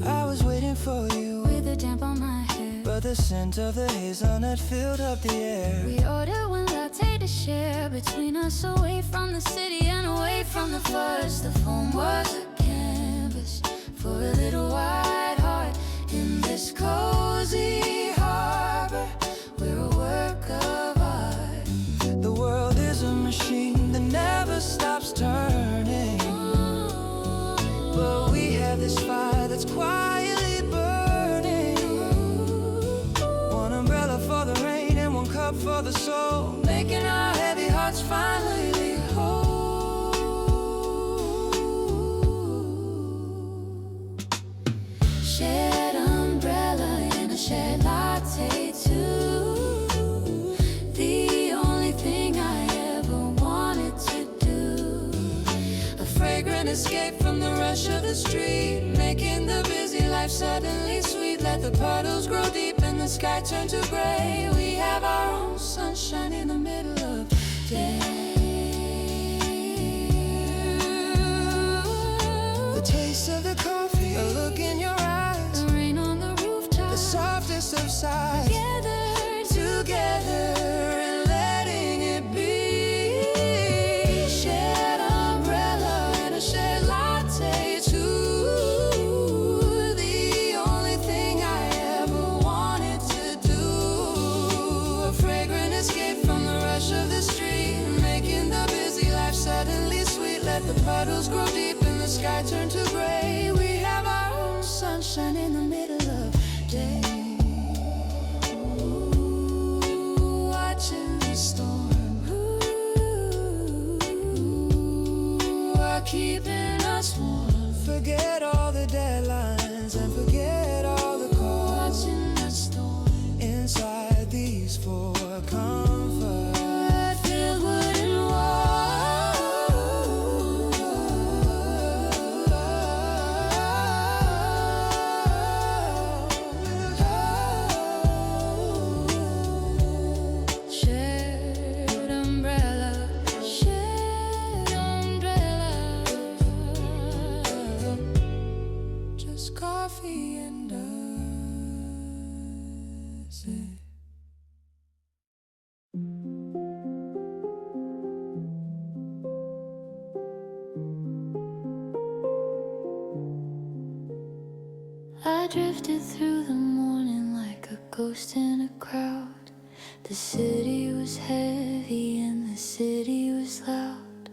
I was waiting for you With a damp on my hair, but the scent of the hazelnut filled up the air. we ordered one latte to share between us, away from the city and away from the fuss. The phone was a canvas for a little white heart in this cozy harbor. We're a work of art. The world is a machine that never stops turning, but we have this fire that's quietly burning. One umbrella for the rain and one cup for the soul, making our heavy hearts finally whole. Shared umbrella and a shared latte too. The only thing I ever wanted to do. A fragrant escape from the rush of the street, making the busy life suddenly sweet. Let the puddles grow deep and the sky turn to gray. We have our own sunshine in the middle of day. The taste of the coffee, a look in your eyes, The rain on the rooftop, the softest of sighs. together And letting it be. shared umbrella and a shared latte too. The only thing I ever wanted to do. A fragrant escape from the rush of the street, making the busy life suddenly sweet. Let the puddles grow deep and the sky turn to gray. We have our own sunshine in the middle of day. Watching the storm, are keeping us warm. Forget all the deadlines and forget all the calls. Watching the storm, Inside these four comforts, filled wooden walls. Shared umbrella, shared umbrella. just coffee and us. I drifted through the morning like a ghost in a crowd. The city was heavy and the city was loud,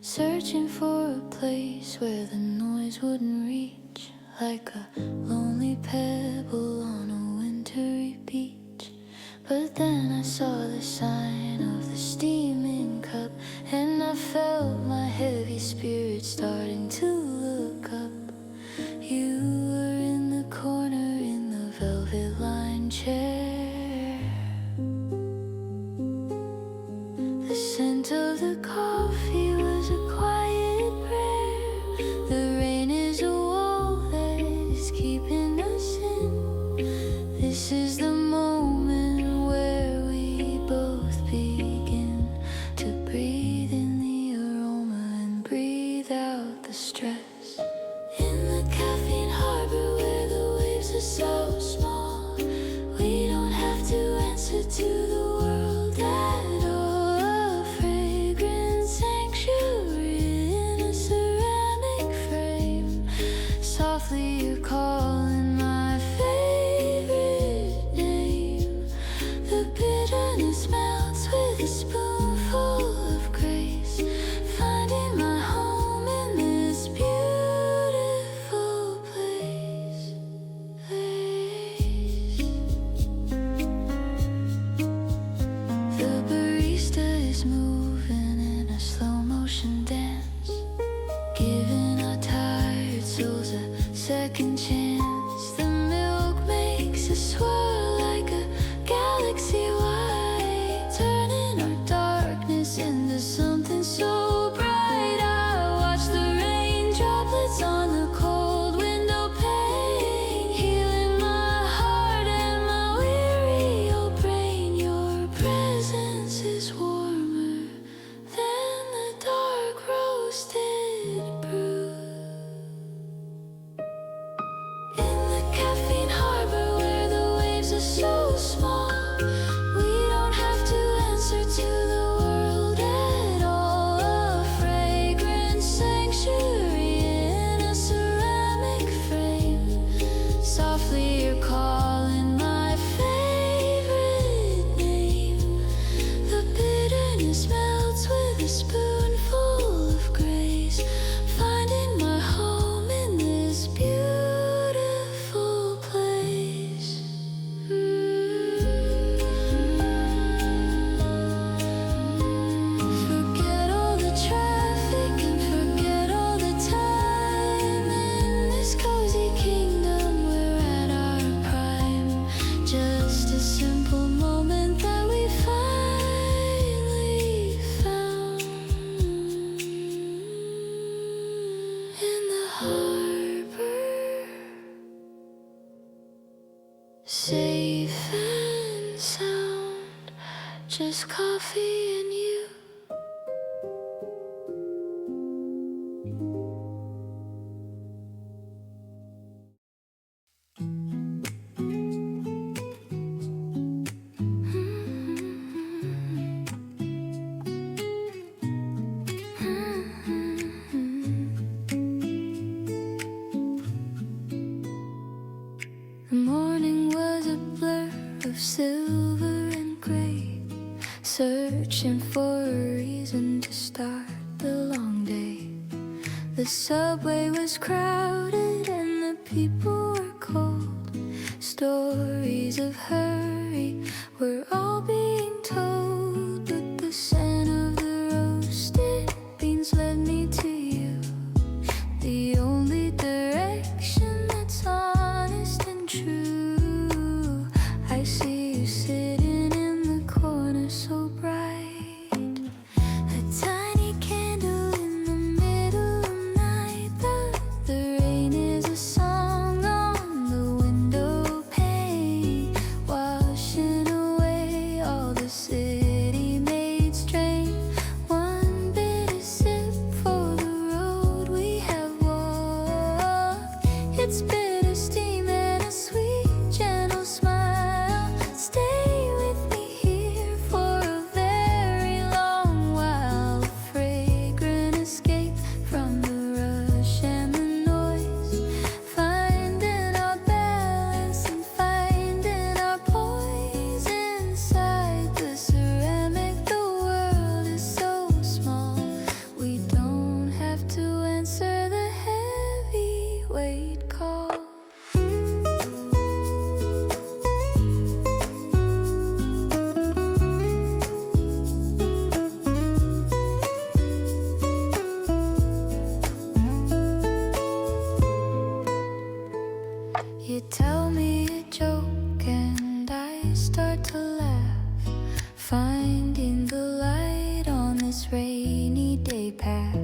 searching for a place where the noise wouldn't reach, like a lonely pebble on a wintry beach. But then I saw the sign of the steaming cup, and I felt my heavy spirit starting to look up. You were in the corner in the velvet lined chair. The scent of the coffee was a quiet prayer. The rain is a wall that is keeping us in. This is the moment where we both begin to breathe in the aroma and breathe out the stress. safe and sound, just coffee and you. The morning was a blur of silver and gray, searching for a reason to start the long day. The subway was crowded and the people were cold. Stories of hurry were all being told, but the scent of the roasted beans led me to you. The only direction that's honest and true. I see you sitting in the corner so bright, a tiny candle in the middle of night. The rain is a song on the window pane, washing away all the city made strain. One bitter sip for the road we have walked. It's bitter steam and a sweet gentle smile. Stay with me here for a very long while. A fragrant escape from the rush and the noise. Finding our balance and finding our poise inside the ceramic. The world is so small, we don't have to answer the heavyweight call. You tell me a joke and I start to laugh, finding the light on this rainy day path.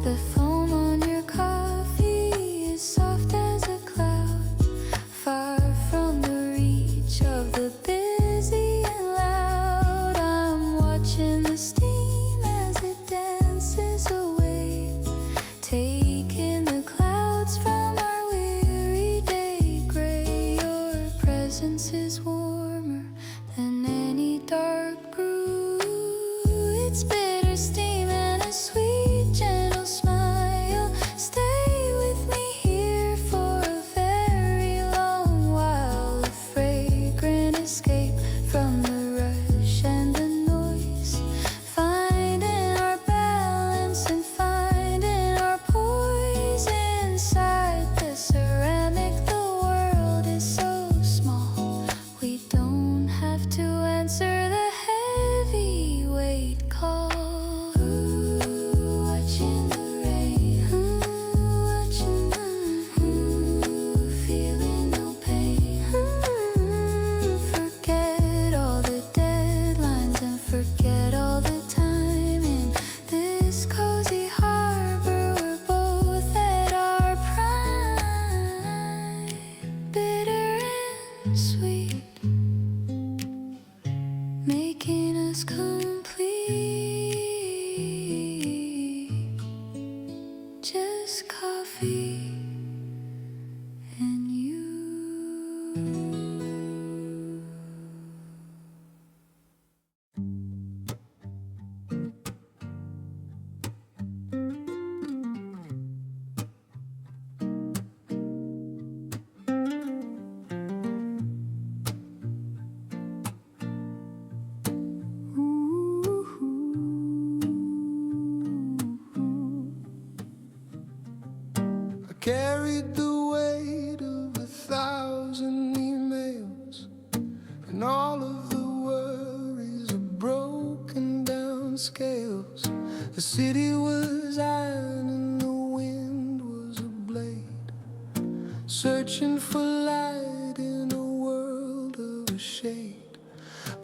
The foam on your coffee is soft as a cloud, far from the reach of the busy and loud. I'm watching the steam as it dances away, taking the clouds from our weary day gray. Your presence is warmer than any dark brew. It's bitter steam and a sweet gentle smile. Stay with me here for a very long while. A fragrant escape from the rush and the noise. Finding our balance and finding our poise inside the ceramic. The world is so small, we don't have to answer the heavyweight call. Watching the rain, watching feeling no pain. Forget all the deadlines and forget all the time in this cozy harbor. We're both at our prime, bitter and sweet, making us complete. Just coffee and you. I carried the weight of 1,000 emails and all of the worries of broken down scales. The city was iron and the wind was a blade, searching for light in a world of shade.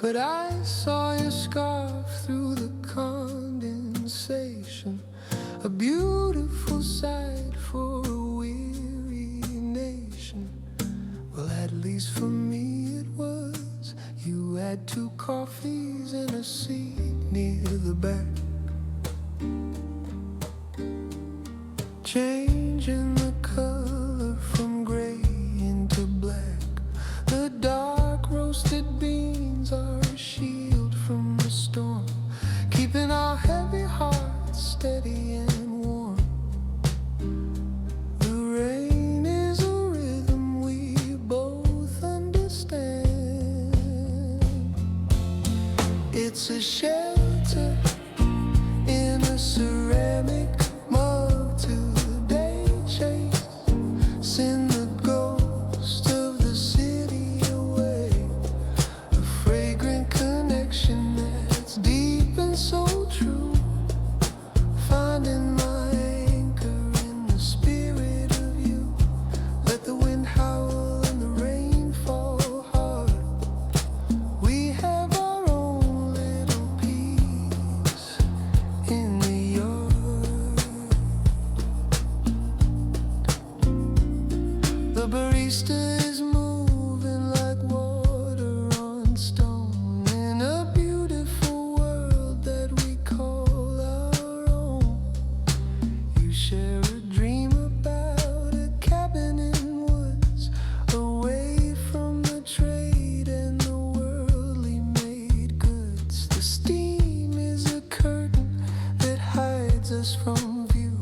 But I saw your scarf through the condensation, a beautiful sight for a weary nation. Well, at least for me. had 2 coffees and a seat near the back. Changing the color from gray into black. The dark roasted beans are a shield from the storm, keeping our heavy hearts steady and warm. The rain is a rhythm we both understand. It's a shelter in a ceramic mug today. Chase, send the ghost of the city away. A fragrant connection that's deep and so true. Finding my anchor in the spirit of you. Let the wind howl and the rain fall hard. We have our own little piece in the yard. The barista is moving like water on stone in a beautiful world that we call our own. You share a dream about a cabin in woods, away from the trade and the worldly made goods. The steam is a curtain that hides us from view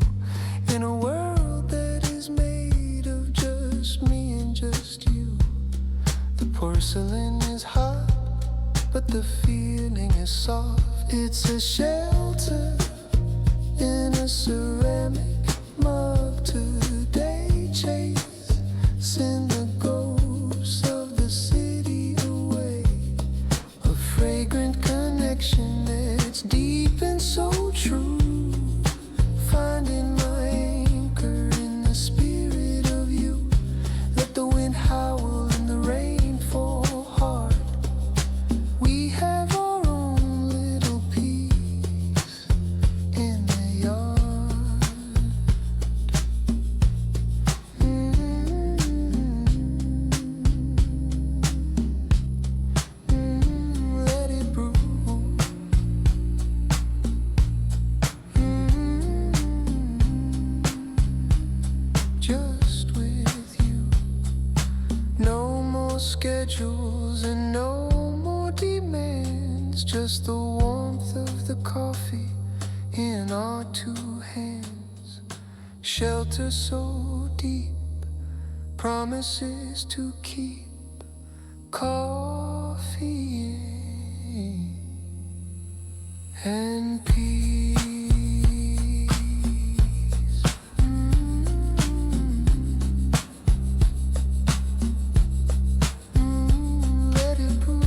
in a world that is made of just me and just you. The porcelain is hot, but the feeling is soft. It's a shelter in a ceramic mug today. Chase, send the ghosts of the city away. A fragrant connection that's deep and so true. Finding my anchor in the spirit of you. Let the wind howl and the rain fall hard. We have our own little piece in the yard. Let it brew. Just with you. No more schedules and no more demands. Just the warmth of the coffee in our 2 hands. Shelter so deep, promises to keep. Coffee and peace. Let it brew.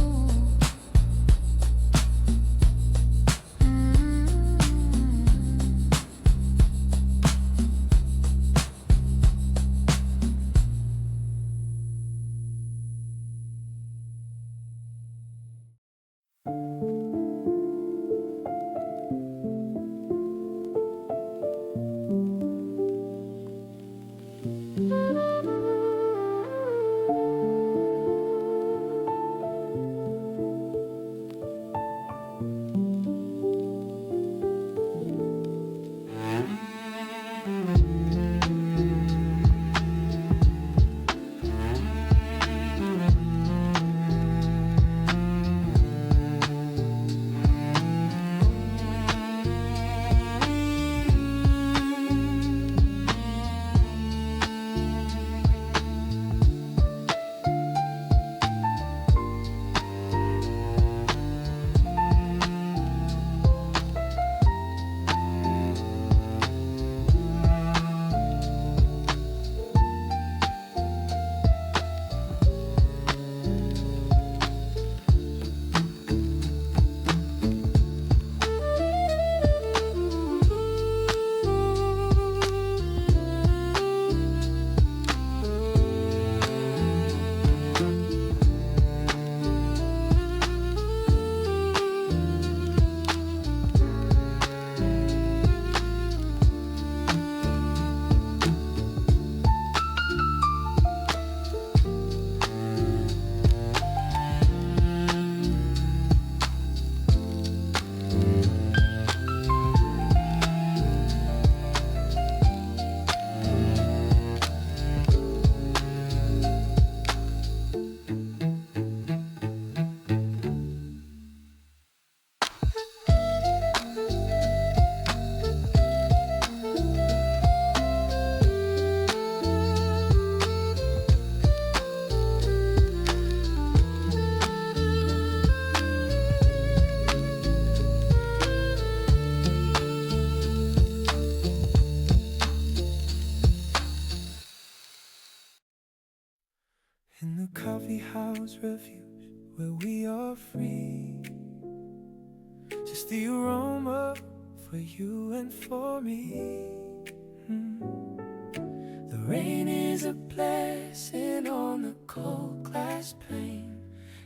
in the Coffeehouse Refuge where we are free. Just the aroma for you and for me. The rain is a blessing on the cold glass pane,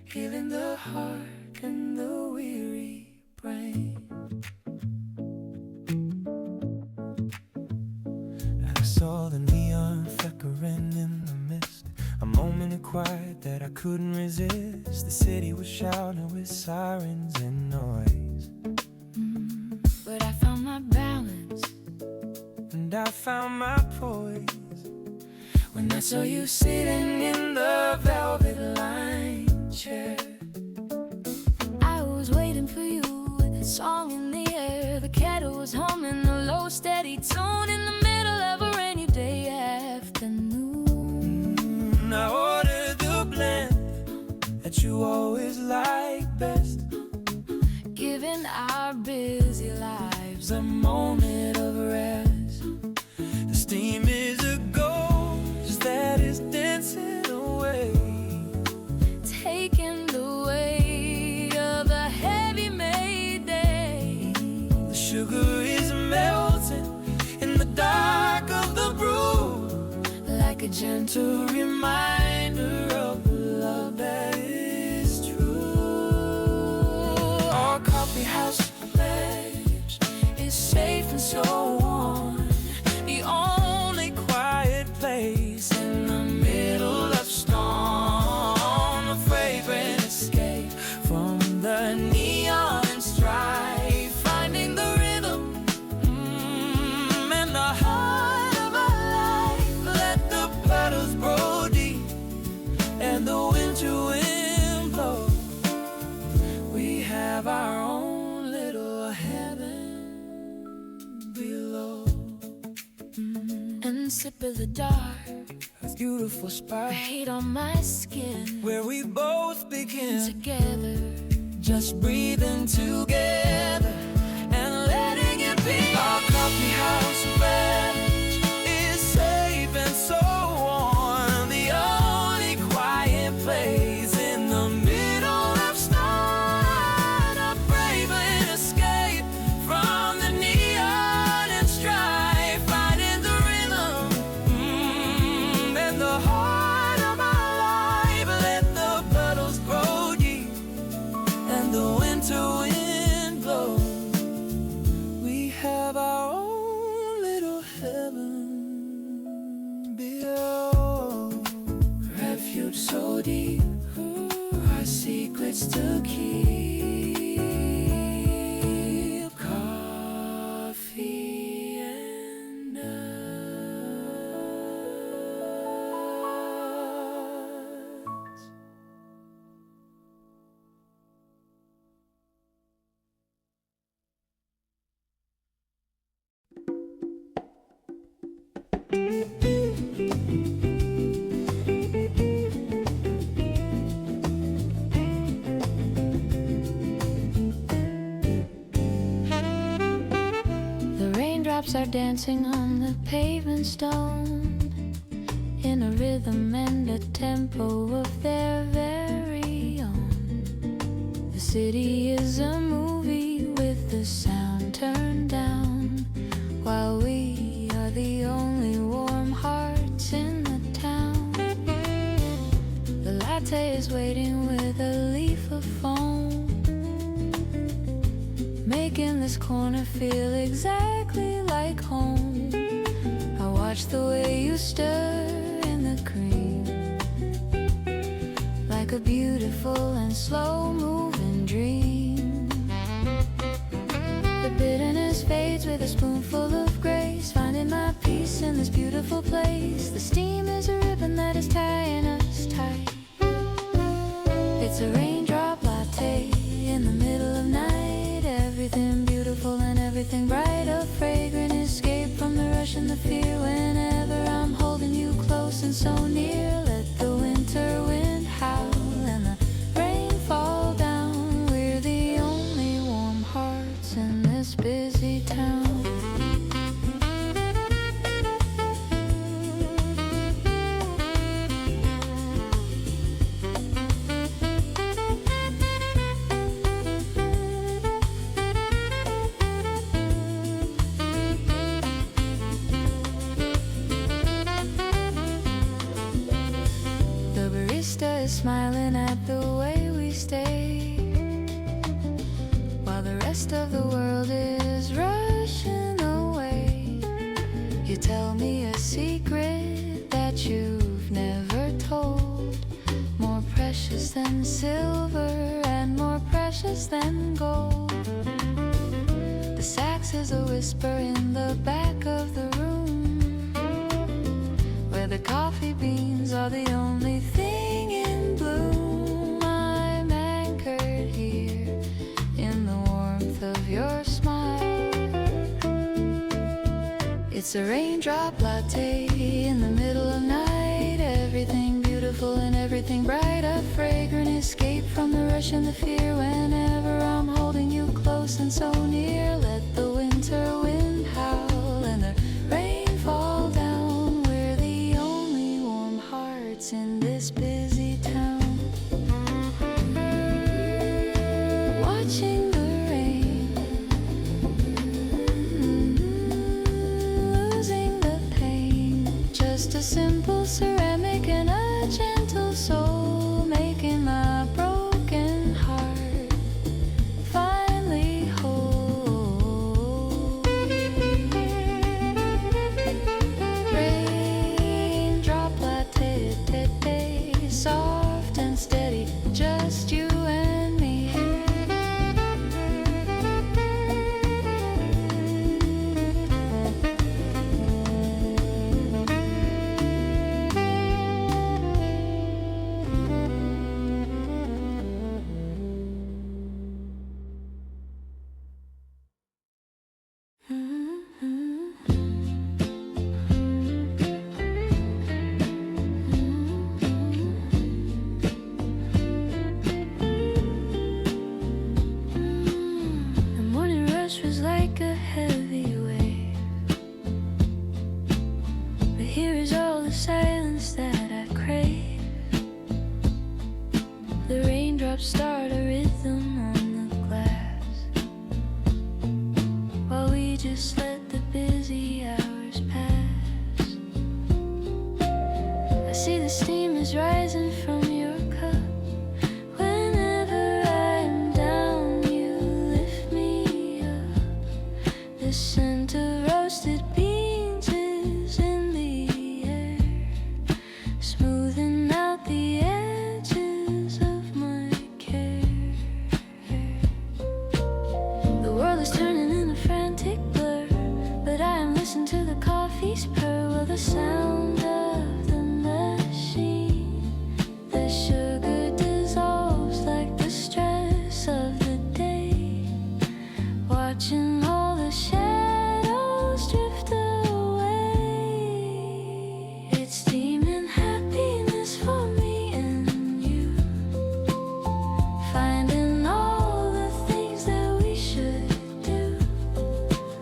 healing the heart and the weary brain. I saw the neon flickering in the mist, a moment of quiet that I couldn't resist. The city was shouting with sirens and noise, but I found my balance and I found my poise when I saw you sitting in the velvet-lined chair. I was waiting for you with a song in the air. The kettle was humming a low, steady tune in the middle of a rainy day afternoon. I ordered the blend that you always like best, giving our busy lives a moment of rest. The steam is a ghost that is dancing away, taking the weight of a heavy May day. the sugar is melting in the dark of the brew, like a gentle reminder of the love that is true. Our coffeehouse refuge is safe and so warm, the only quiet place in the middle of storm. A fragrant escape from the neon and strife, finding the rhythm and the heart of our life. Let the puddles grow deep and the winter wind blow. We have our own little heaven below. and sip of the dark, A beautiful spot heat on my skin, where we both begin, together. just breathing together and letting it be. Our coffeehouse refuge is safe and so warm, the only quiet place in the middle of storm. A fragrant escape from the neon and strife, finding the rhythm and the heart of our life. Let the puddles grow deep and the winter wind blow. We have our own little heaven below. Refuge so deep, our secrets to keep. Coffee and nuts. The raindrops are dancing on the pavement stone, in a rhythm and a tempo of their very own. The city is a movie with the sound turned down, while we are the only warm hearts in the town. The latte is waiting with a leaf of foam, making this corner feel exactly like home. I watch the way you stir in the cream, like a beautiful and slow-moving dream. The bitterness fades with a spoonful of grace, finding my peace in this beautiful place. The steam is a ribbon that is tying us tight. It's a raindrop latte in the middle of night. Everything beautiful and everything bright, a fragrant escape from the rush and the fear. Whenever I'm holding you close and so near, let the winter wind howl and the rain fall down. We're the only warm hearts in this busy town. stay smiling at the way we stay, while the rest of the world is rushing away. You tell me a secret that you've never told, more precious than silver and more precious than gold. The sax is a whisper in the back of the room, where the coffee beans are the only thing in bloom. I'm anchored here in the warmth of your smile. It's a raindrop latte in the middle of night. Everything beautiful and everything bright. A fragrant escape from the rush and the fear. Whenever I'm holding you close and so near, let the winter wind howl and the rain fall down. We're the only warm hearts in this busy town. Watching the rain, losing the pain. Just a simple ceramic and a gentle soul, making my broken heart finally whole. Raindrop latte, soft and steady, just you and me. The morning rush was like a heavy wave, but here is all the silence that I crave. The raindrops start a rhythm on the glass, while we just let the busy hours pass. I see the steam is rising from your cup. Whenever I'm down, you lift me up. The scent of roasted beans is in the air, smoothing out the edges of my care. The world is turning in a frantic blur, but I am listening to the coffee's purr. Will the sound of the machine, the sugar dissolves like the stress of the day, watching all the shadows drift away. It's steaming happiness for me and you, finding all the things that we should do.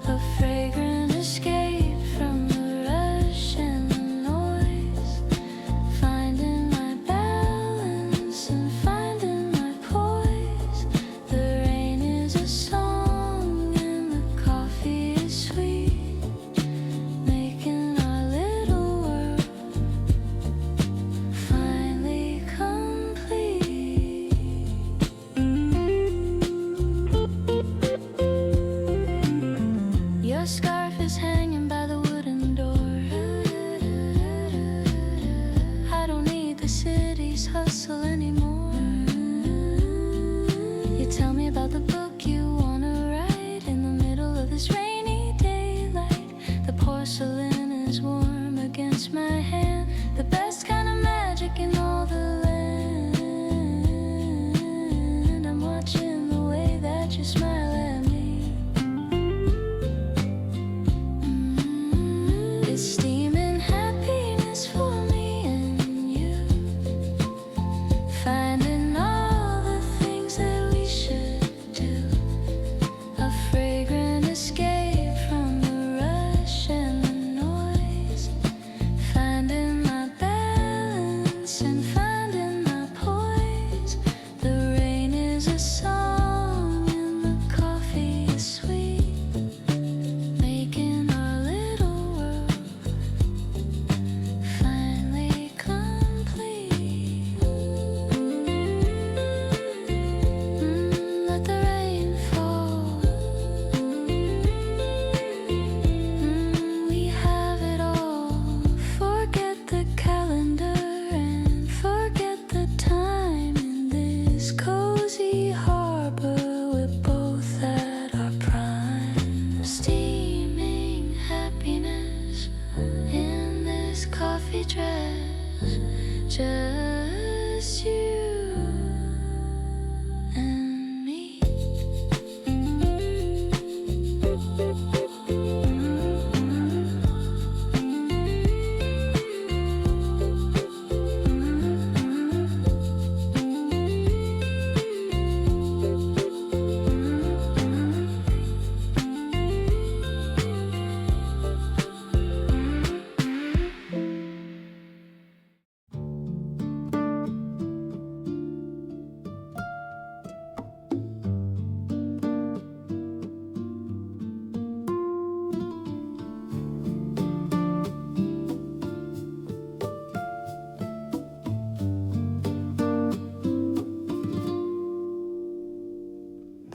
A fragrant escape from the rush and the noise, finding my balance and finding my poise. The rain is a song and the coffee is sweet, making our little world finally complete. Your scarf is hanging by the wooden door. I don't need the city's hustle anymore. You tell me about the book you wanna write in the middle of this rainy daylight. The porcelain is warm against my hand, the best kind of magic in all the land. I'm watching the way that you smile at me. It's steaming happiness for me and you,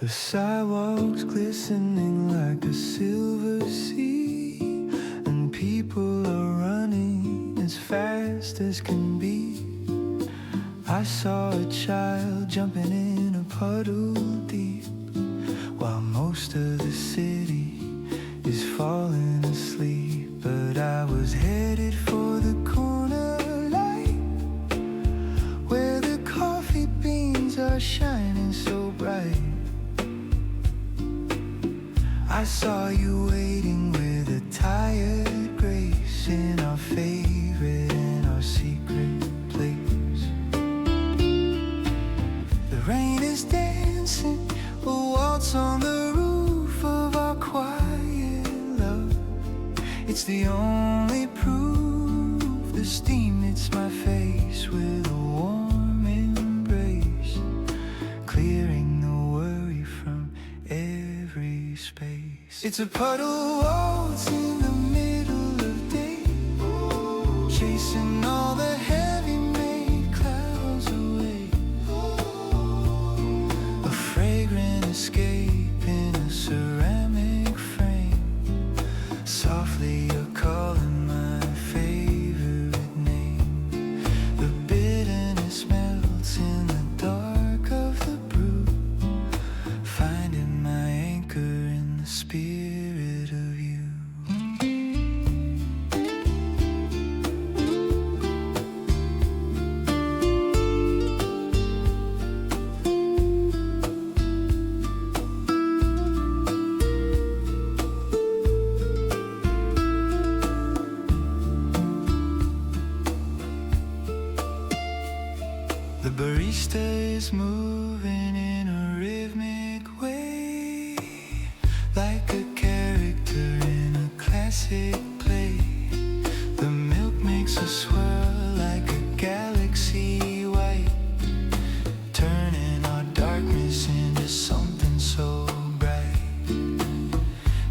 The sidewalks glistening like a silver sea, and people are running as fast as can be. I saw a child jumping in a puddle deep, while most of the city is falling asleep. But I was headed for the corner light, where the coffee beans are shining so bright. I saw you waiting with a tired grace in our favorite and our secret place. The rain is dancing a waltz on the roof of our quiet love. It's the only proof. The steam hits my face with a warm embrace, clearing the worry from every space. It's a puddle waltz in the middle of day, chasing all the heavy made clouds away. A fragrant escape in a ceramic frame. Softly you're calling my favorite name. The bitterness melts in the dark of the brew, finding my anchor in the spirit of you. The barista is moving in a rhythmic way, like a character in a classic play. The milk makes a swirl like a galaxy white, turning our darkness into something so bright.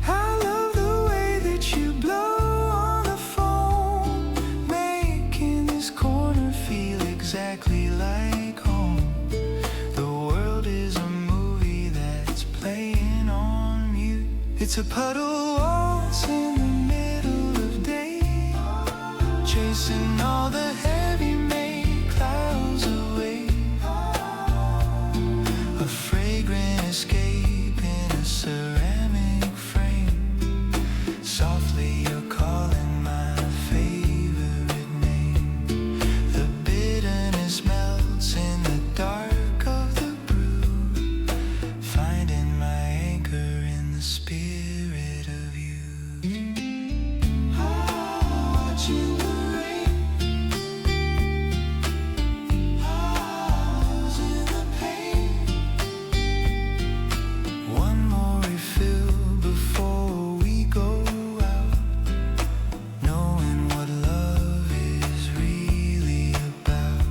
I love the way that you blow on the phone, making this corner feel exactly like home. The world is a movie that's playing on mute. It's a puddle waltz in the middle of day, chasing all the heavy made clouds away. A fragrant escape in a ceramic frame. Softly you're calling my favorite name. The bitterness melts in the dark of the brew, finding my anchor in the spirit of you. Watching the rain, losing the pain. One more refill before we go out, knowing what love is really about.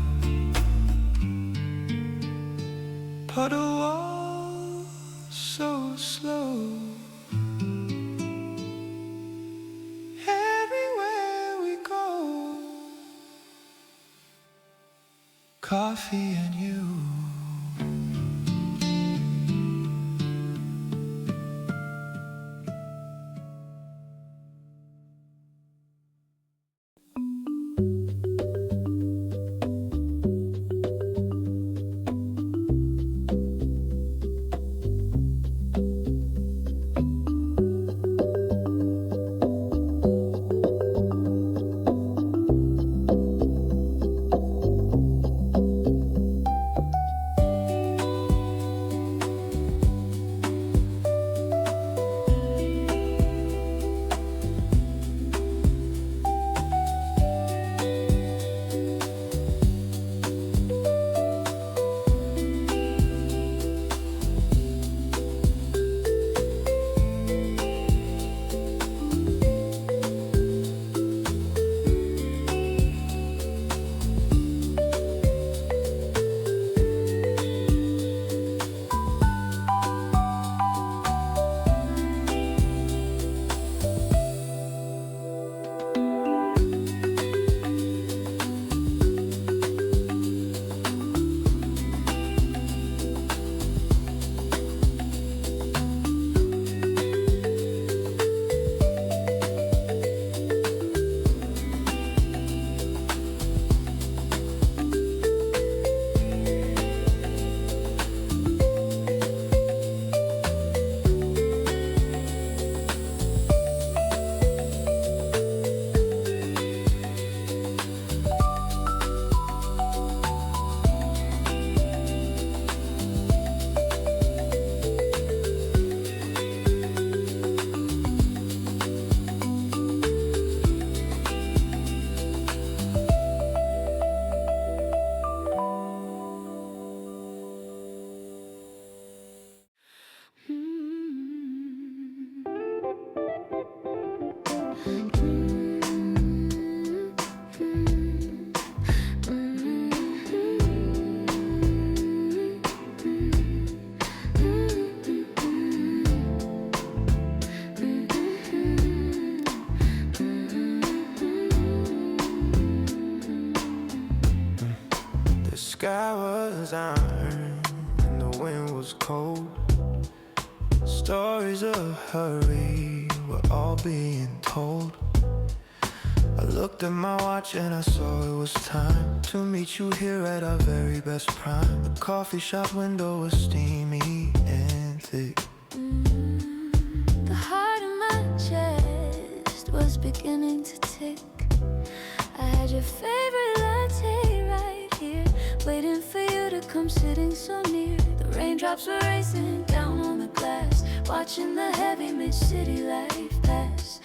Puddle waltz so slow, everywhere we go. Coffee and you. sky was iron and the wind was cold. Stories of hurry were all being told. I looked at my watch and I saw it was time to meet you here at our very best prime. The coffee shop window was steamy and thick. The heart in my chest was beginning to tick. I had your favorite latte right here, waiting for you to come sitting so near. The raindrops were racing down on the glass, watching the heavy mid-city life pass.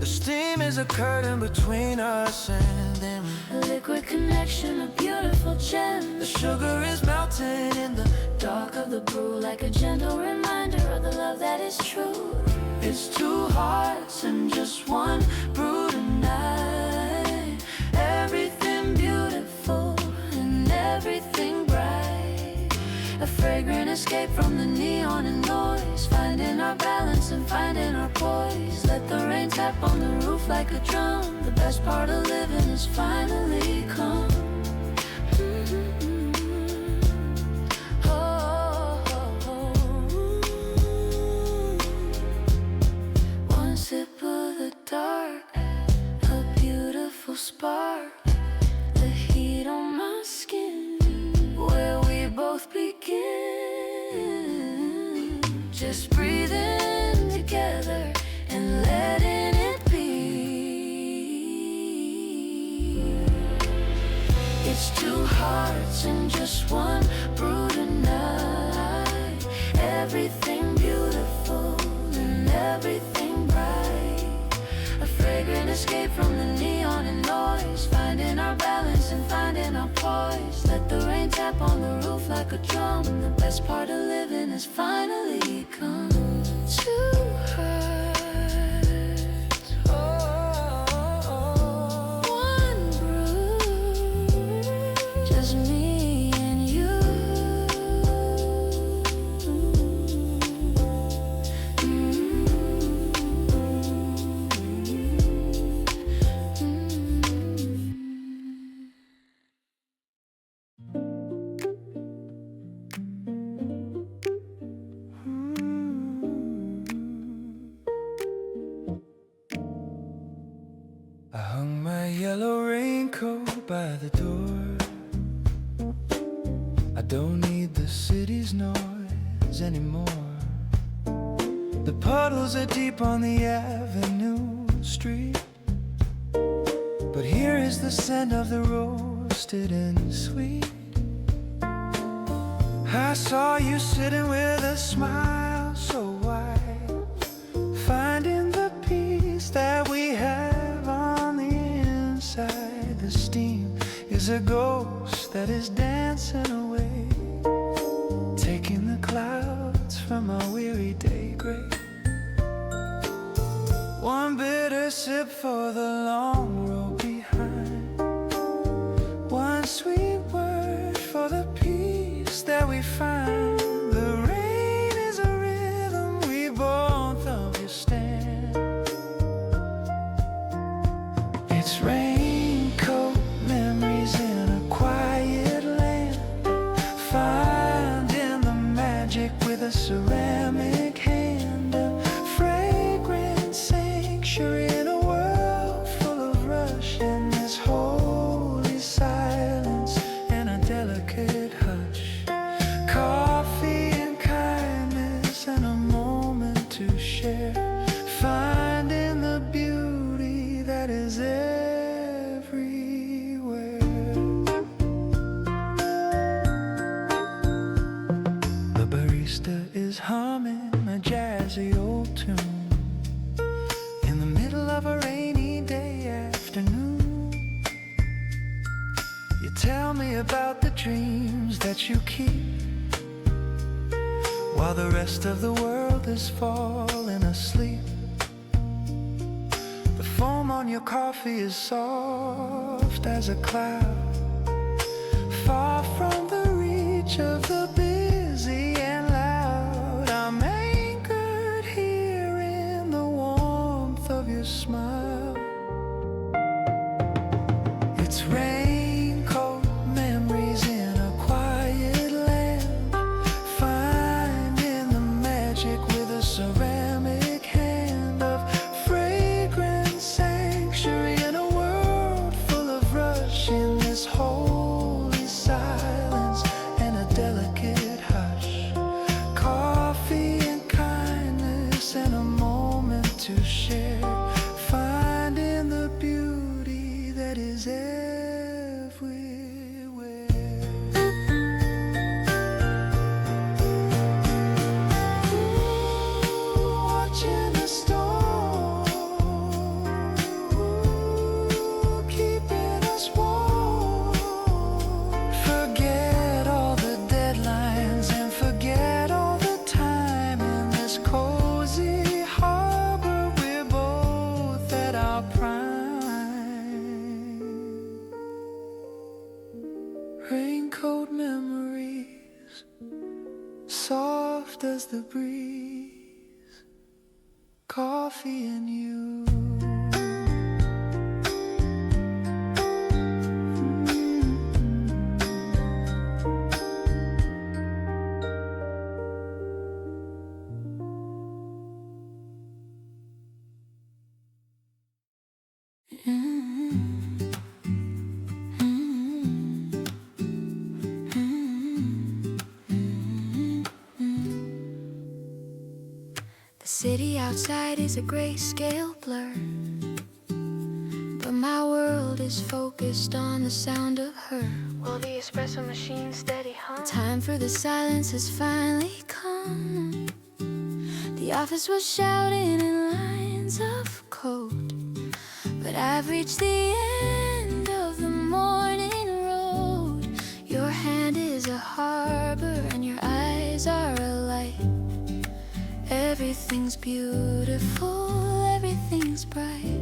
The steam is a curtain between us and them. A liquid connection, a beautiful gem. The sugar is melting in the Dark of the brew, like a gentle reminder of the love that is true. It's two hearts and just one brew tonight. Everything beautiful and everything bright. A fragrant escape from the neon and noise. Finding our balance and finding our poise. Let the rain tap on the roof like a drum. The best part of living is finally come. Sip of the dark, a beautiful spark. The heat on my skin, where we both begin. Just breathing together and letting it be. It's two hearts and just one brew tonight. Everything beautiful and everything bright. A fragrant escape from the neon and noise. Finding our balance and finding our poise. Let the rain tap on the roof like a drum. The best part of living has finally come. Two hearts, one brew, just me and you. I hung my yellow raincoat by the door. I don't need the city's noise anymore. The puddles are deep on the avenue street, but here is the scent of the roasted and sweet. I saw you sitting with a smile so wide, finding the peace that we have on the inside. The steam is a ghost that is dancing away, taking the clouds from our weary day gray. One bitter sip for the long road behind, one sweet word for the peace that we find. The rain is a rhythm we both understand. It's raincoat memories in a quiet land, finding the magic with a ceramic hand, a fragrant sanctuary in a world full of rush, and this holy silence and a delicate hush. Coffee and kindness and a moment to share, finding the beauty that is everywhere. The barista is humming a jazzy old tune in the middle of a rainy day afternoon. You tell me about the dreams that you keep, while the rest of the world is falling asleep. The foam on your coffee is soft as a cloud, far from the reach of the busy and loud. I'm anchored here in the warmth of your smile. It's raincoat memories in a quiet land, finding the magic with a ceramic hand of fragrant sanctuary in a world full of rush, in this holy silence and a delicate hush. Coffee and kindness and a moment to share, finding the beauty that is everywhere. Watching the storm, keeping us warm. Forget all the deadlines and forget all the time in this cozy harbor. We're both at our prime. Raincoat memories, soft as the breeze, coffee and you. The city outside is a grayscale blur, but my world is focused on the sound of her. While the espresso machine steady hum, the time for the silence has finally come. The office was shouting in lines of code, but I've reached the end of the morning road. Your hand is a harbor and your eyes are a light. Everything's beautiful, everything's bright.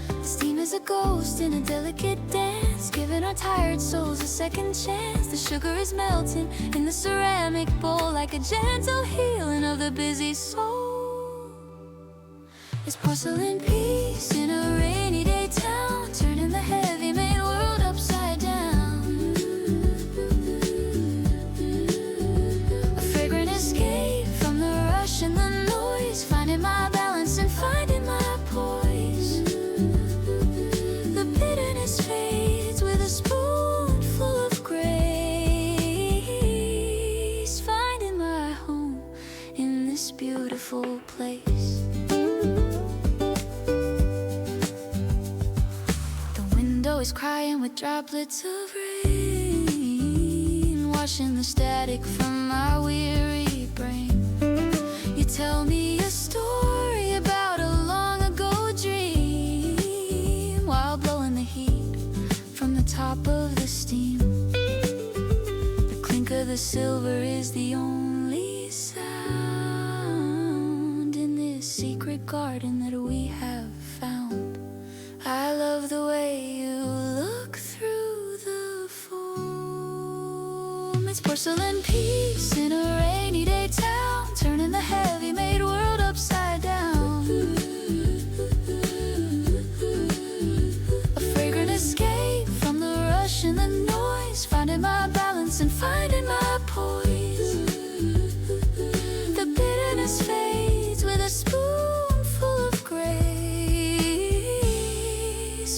The steam is a ghost in a delicate dance, giving our tired souls a second chance. The sugar is melting in the ceramic bowl like a gentle healing of the busy soul. It's porcelain peace in a rainy day town, turning the heavy made world upside down. A fragrant escape from the rush and the noise, finding my balance and finding my poise. The bitterness fades with a spoonful of grace, finding my home in this beautiful place. The window is crying with droplets of rain, washing the static from my weary brain. You tell me a story about a long ago dream, while blowing the heat from the top of the steam. The clink of the silver is the only sound in this secret garden that we have found. I love the way you look through the foam. It's porcelain peace in a rainy day town, turning the heavy made world upside down. A fragrant escape from the rush and the noise, finding my balance and finding my poise. The bitterness fades with a spoonful of grace,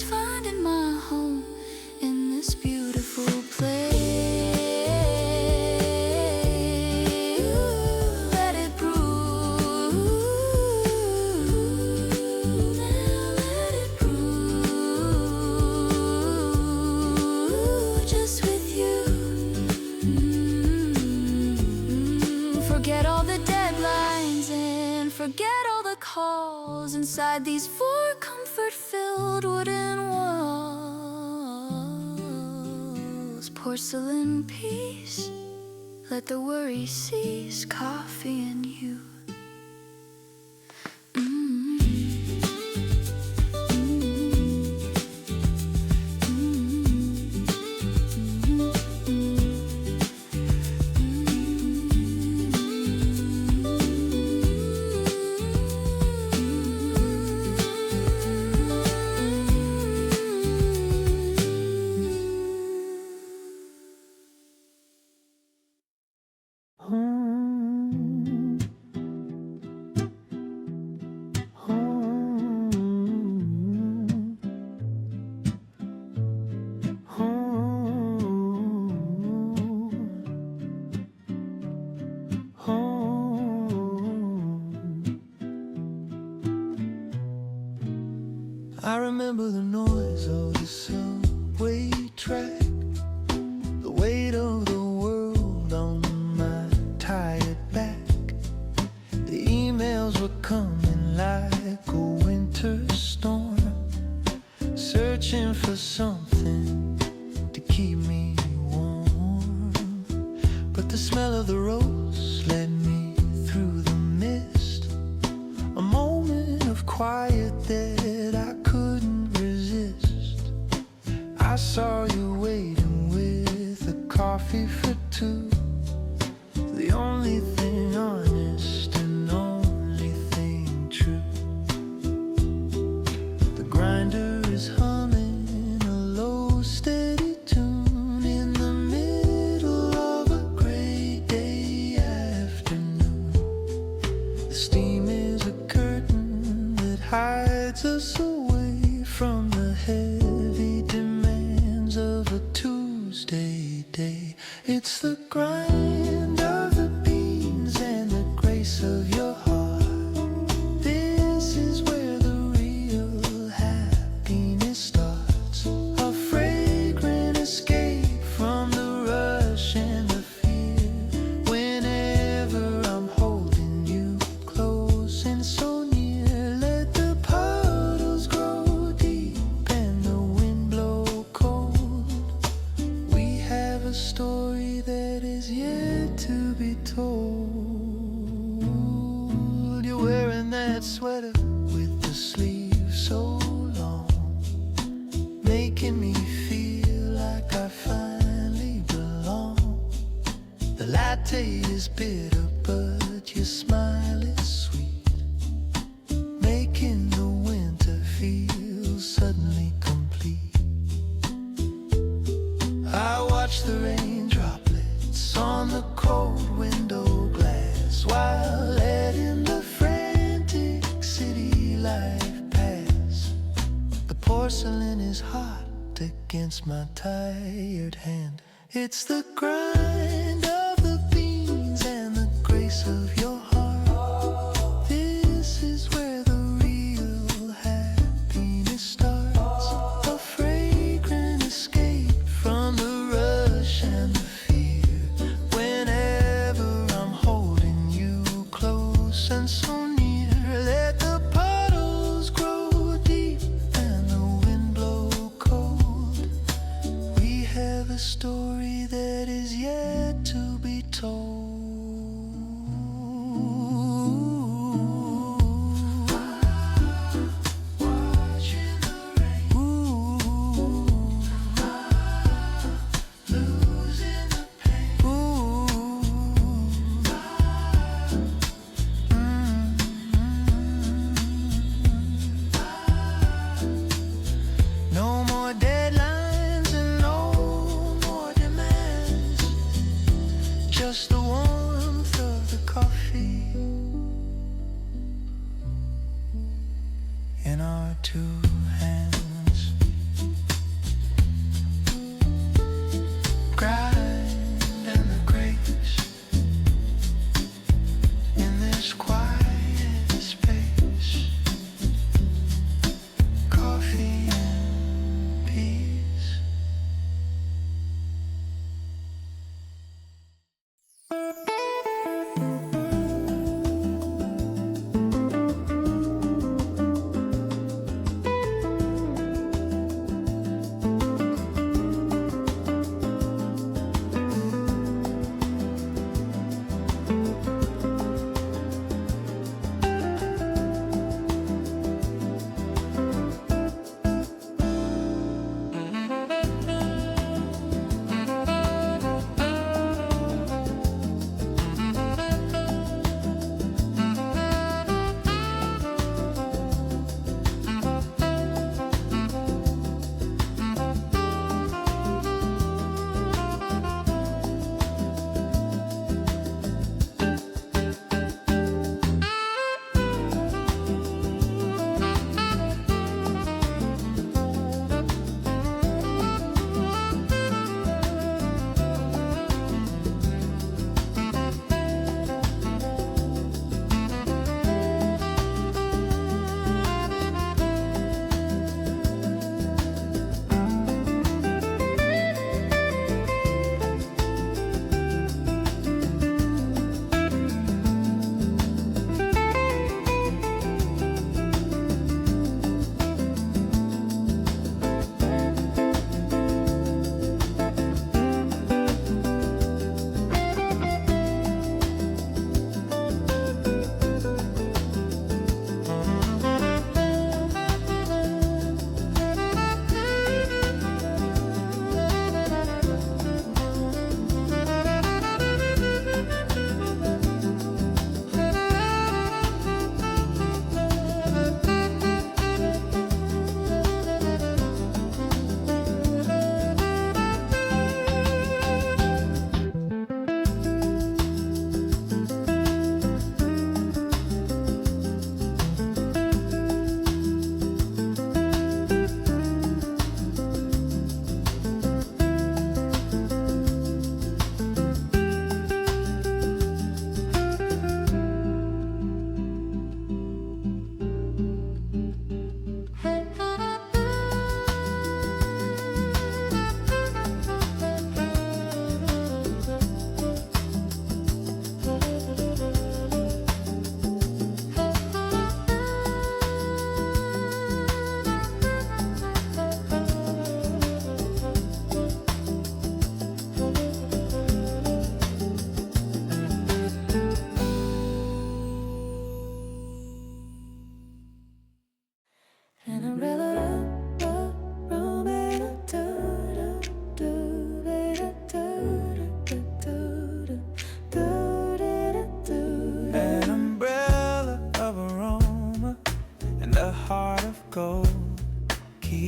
finding my home in this beautiful place. Let it brew, now let it brew, just with you. Forget all the deadlines and forget all the calls inside these four comfort-filled wooden walls. Porcelain peace, let the worry cease, coffee and you. remember the noise of the subway track, the weight of the world on my tired back. The emails were coming like a winter storm, searching for something to keep me warm. But the smell of the rose led me through the mist, a moment of quiet that I couldn't resist. I saw you waiting with a coffee for two, the only thing honest and only thing true. The grinder is humming a low steady tune in the middle of a gray day afternoon. The steam is a curtain that hides us away from the heavy demands of a Tuesday day. It's the grind of the beans and the grace of your heart. This is where the real happiness starts. A fragrant escape from the rush and the fear. Whenever I'm holding you close and so near, let the puddles grow deep and the wind blow cold. We have a story that is yet to be told. You're wearing that sweater with the sleeve so long, making me feel like I finally belong. The latte is bitter, but your smile is sweet, making the winter feel suddenly complete. I watch the rain droplets on the cold window glass while letting the frantic city life pass. The porcelain is hot against my tired hand. It's the grind of the beans and the grace of your heart. This is where the real happiness starts. A fragrant escape from the rush and the fear. Whenever I'm holding you close and so near, let the puddles grow deep and the wind blow cold. We have a story that is yet to be told.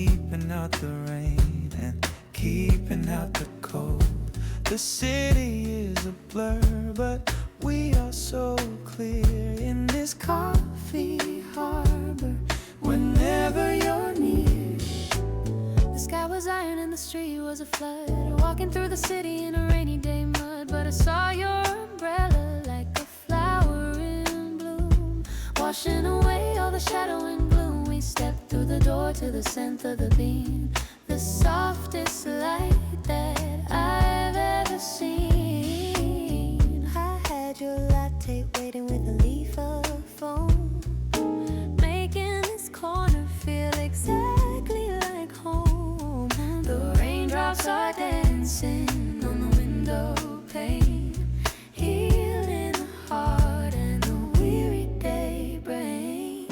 keeping out the rain and keeping out the cold. The city is a blur, but we are so clear in this coffee harbor. Whenever you're near, the sky was iron and the street was a flood. Walking through the city in a rainy day mud, but I saw your umbrella like a flower in bloom, washing away all the shadow and gloom. We stepped through the door to the scent of the bean, the softest light that I've ever seen. I had your latte waiting with a leaf of foam, making this corner feel exactly like home. The raindrops are dancing on the window pane, healing the heart and the weary day brain.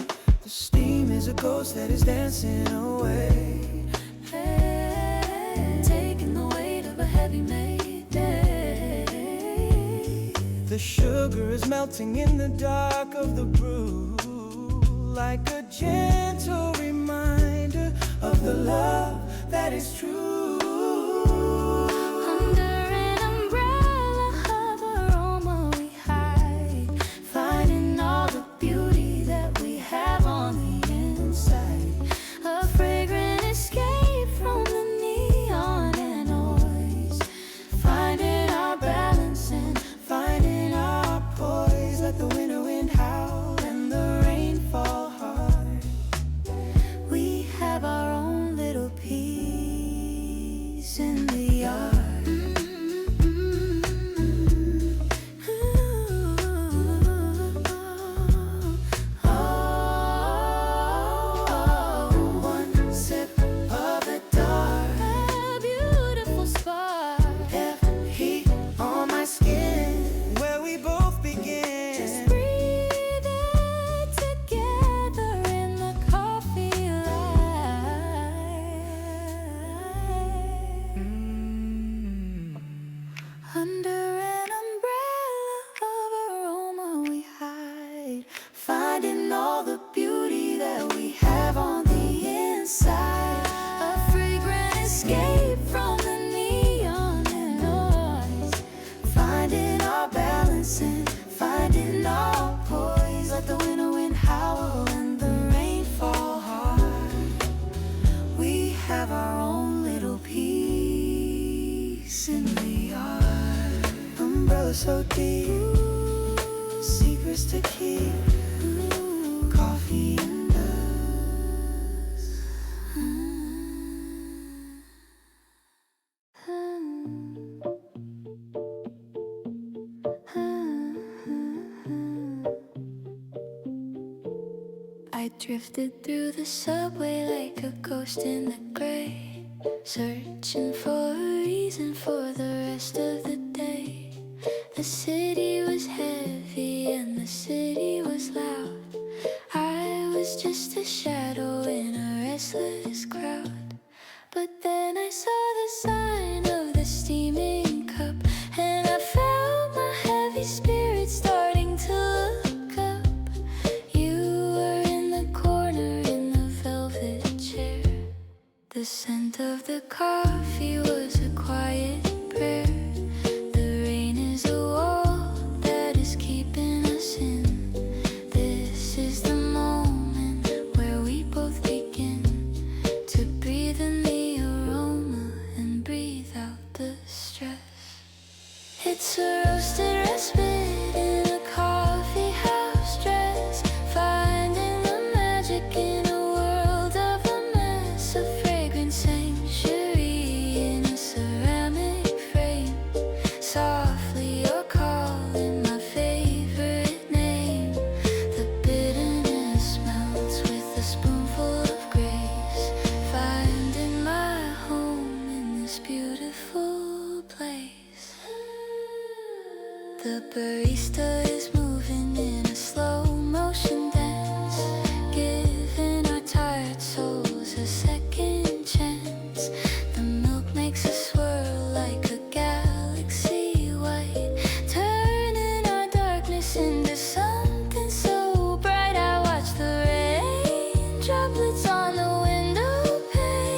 the steam is a ghost that is dancing away. Taking the weight of a heavy May day. The sugar is melting in the dark of the brew, like a gentle reminder of the love that is true. Under an umbrella of aroma we hide, finding all the beauty that we have on the inside. A fragrant escape from the neon and noise, finding our balance and finding our poise. Let the winter wind howl and the rain fall hard. We have our own little piece in the yard. One sip of the dark, a beautiful spark, left heat on my skin. Where we both begin. Just breathe it together in the coffee light. Under an umbrella of aroma we hide, finding all the beauty that we have on the inside. A fragrant escape from the neon and noise, finding our balance and finding our poise. Let the winter wind howl and the rain fall hard. We have our own little piece in the yard. Umbrella so deep, secrets to keep, coffee and us. I drifted through the subway like a ghost in the gray, searching for a reason for the rest of the day. The city was heavy and the city was loud. I was just a shadow in a restless crowd. But then I saw the sign of the steaming cup, and I felt my heavy spirit starting to look up. You were in the corner in the velvet chair. The scent of the coffee was a quiet prayer. The rain is a wall that is keeping us in. This is the moment where we both begin to breathe in the aroma and breathe out the stress. It's a roasted respite in a coffee house dress, finding the magic in a world of a mess. A fragrant sanctuary in a ceramic frame. Softly you're calling my favorite name. The bitterness melts with a spoonful of grace, finding my home in this beautiful place. The barista is moving in a slow motion dance, giving our tired souls a second chance. The milk makes us swirl like a galaxy white, turning our darkness into something so bright. I watch the rain droplets on the window pane.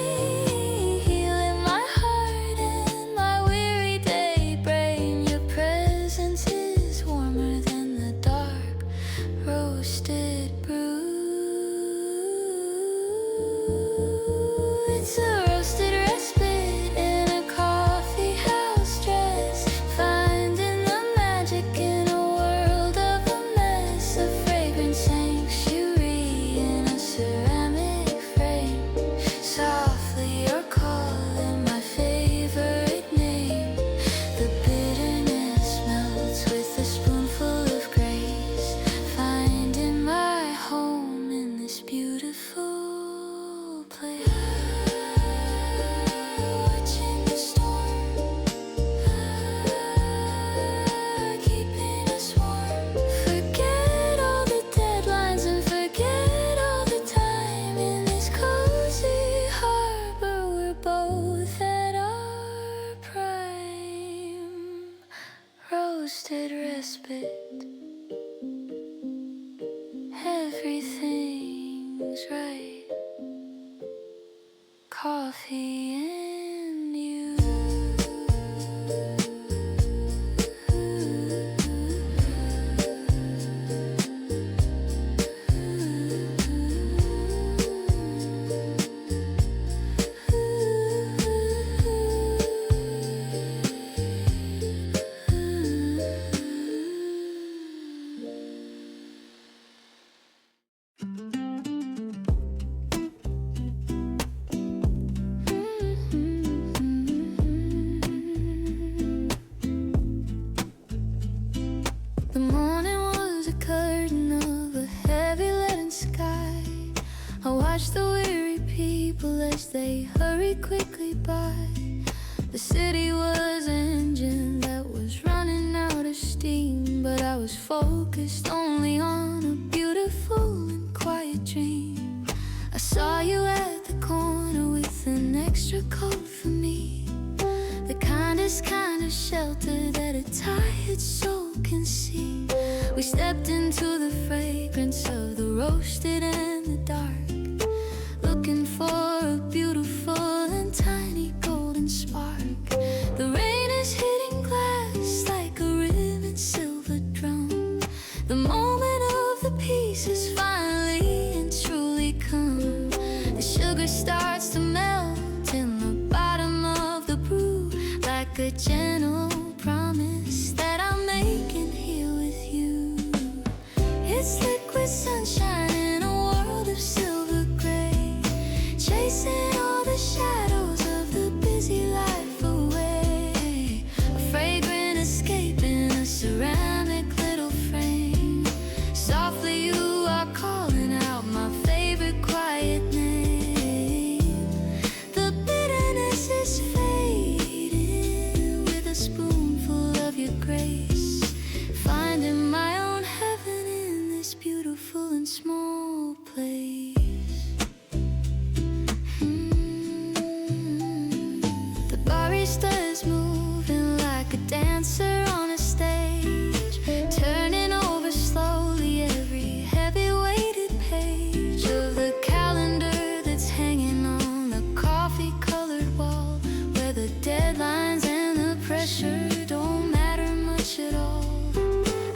coffee and you. The morning was a curtain of a heavy leaden sky. I watched the weary people as they hurried quickly by. The city was an engine that was running out of steam, but I was focused only on a beautiful and quiet dream. I saw you at the corner with an extra coat for me, the kindest kind of shelter that a tired soul can see. We stepped into the fragrance of the roasted and the dark, looking for a beautiful and tiny golden spark. The rain is hitting glass like a ribbon silver drum. The moment of the peace has finally and truly come. The sugar starts to melt in the bottom of the brew, like a gentle promise that I'm making here with you. It's liquid sunshine in a world of silver gray, chasing all the shadows of the busy life away. A fragrant escape in a ceramic little frame. Softly you are calling out my favorite quiet name. The bitterness is fading with a spoonful of your grace. Finding my own heaven in this beautiful and small place. The barista is moving like a dancer on a stage, turning over slowly every heavy weighted page of the calendar that's hanging on the coffee colored wall, where the deadlines and the pressure don't matter much at all.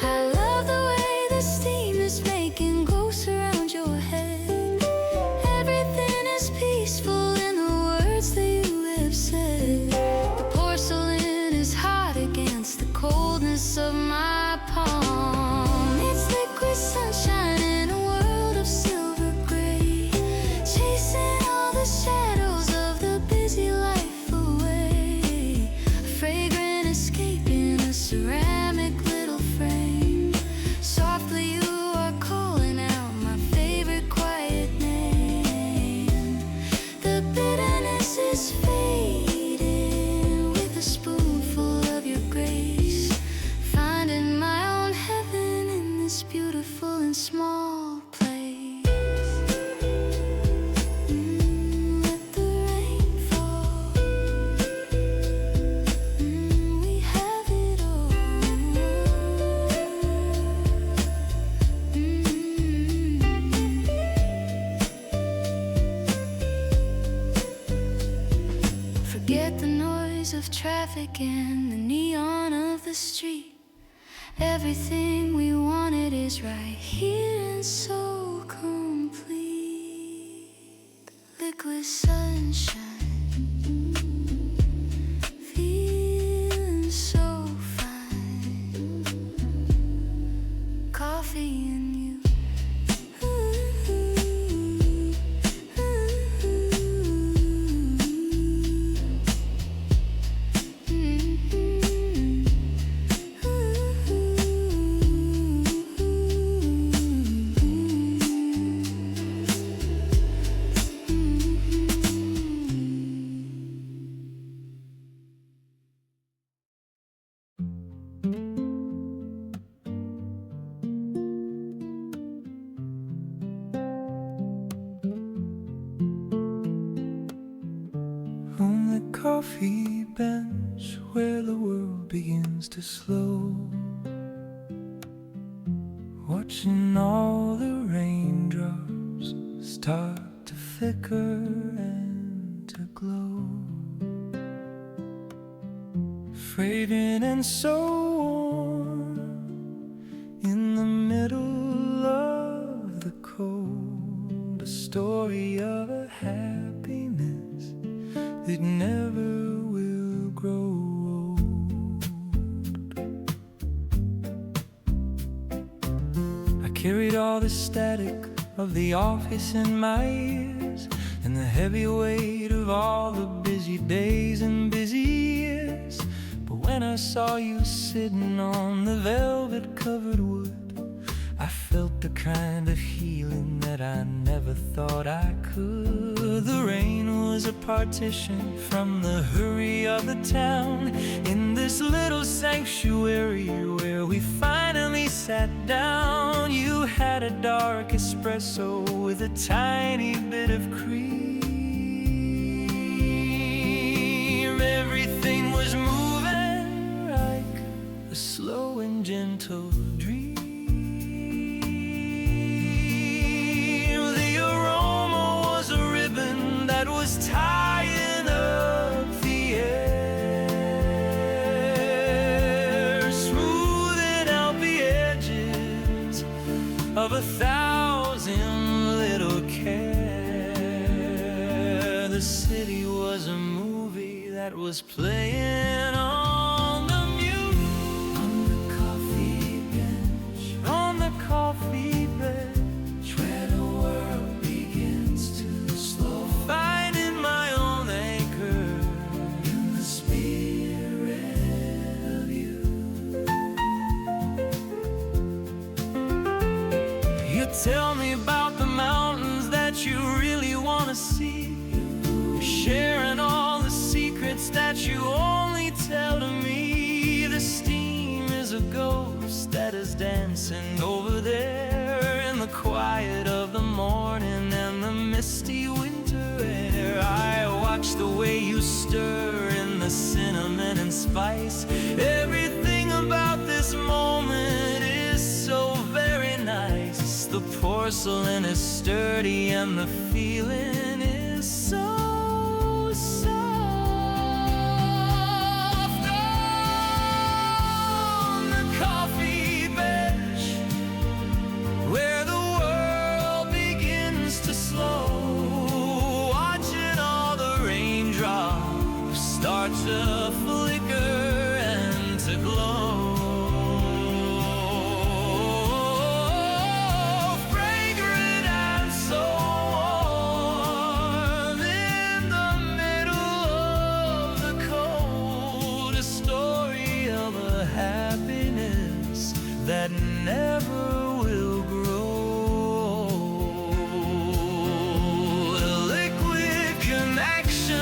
I love the way the steam is making ghosts around your head. Everything is peaceful in the words that you have said. The porcelain is hot against the coldness of my palm. It's liquid sunshine in a world of silver gray, chasing all the shadows of the busy life away. A fragrant escape in a ceramic little frame. Softly you are calling out my favorite quiet name. The bitterness is fading with a spoonful of your grace. Finding my own heaven in this beautiful and small place. Let the rain fall. We have it all. Forget the noise of traffic and the neon of the street. Everything we wanted is right here and so complete. Liquid sunshine, feeling so fine. Coffee and you. On the coffee bench where the world begins to slow, watching all the raindrops start to flicker and to glow. glow, fragrant and so warm, in the middle of the cold, a story of a happiness that never will grow old. I carried all the static of the office in my ears, and the heavy weight of all the busy days and busy years. But when I saw you sitting on the velvet covered wood, I felt the kind of healing that I never thought I could. The rain was a partition from the hurry of the town, in this little sanctuary where we finally sat down. You had a dark espresso with a tiny bit of cream. Everything was moving like a slow and gentle dream. The aroma was a ribbon that was tying up the air, smoothing out the edges of 1,000 little cares. The city was a movie that was playing on the mute, on the coffee bench, on the coffee bench, where the world begins to slow, finding my own anchor in the spirit of you. You tell me about the mountains that you really want to see, sharing all the secrets that you only tell to me. The steam is a ghost that is dancing over there in the quiet of the morning and the misty winter air. I watch the way you stir in the cinnamon and spice. Everything about this moment is so very nice. The porcelain is sturdy and the feeling is so to flicker and to glow, fragrant and so warm, in the middle of the cold, a story of a happiness that never will grow, a liquid connection.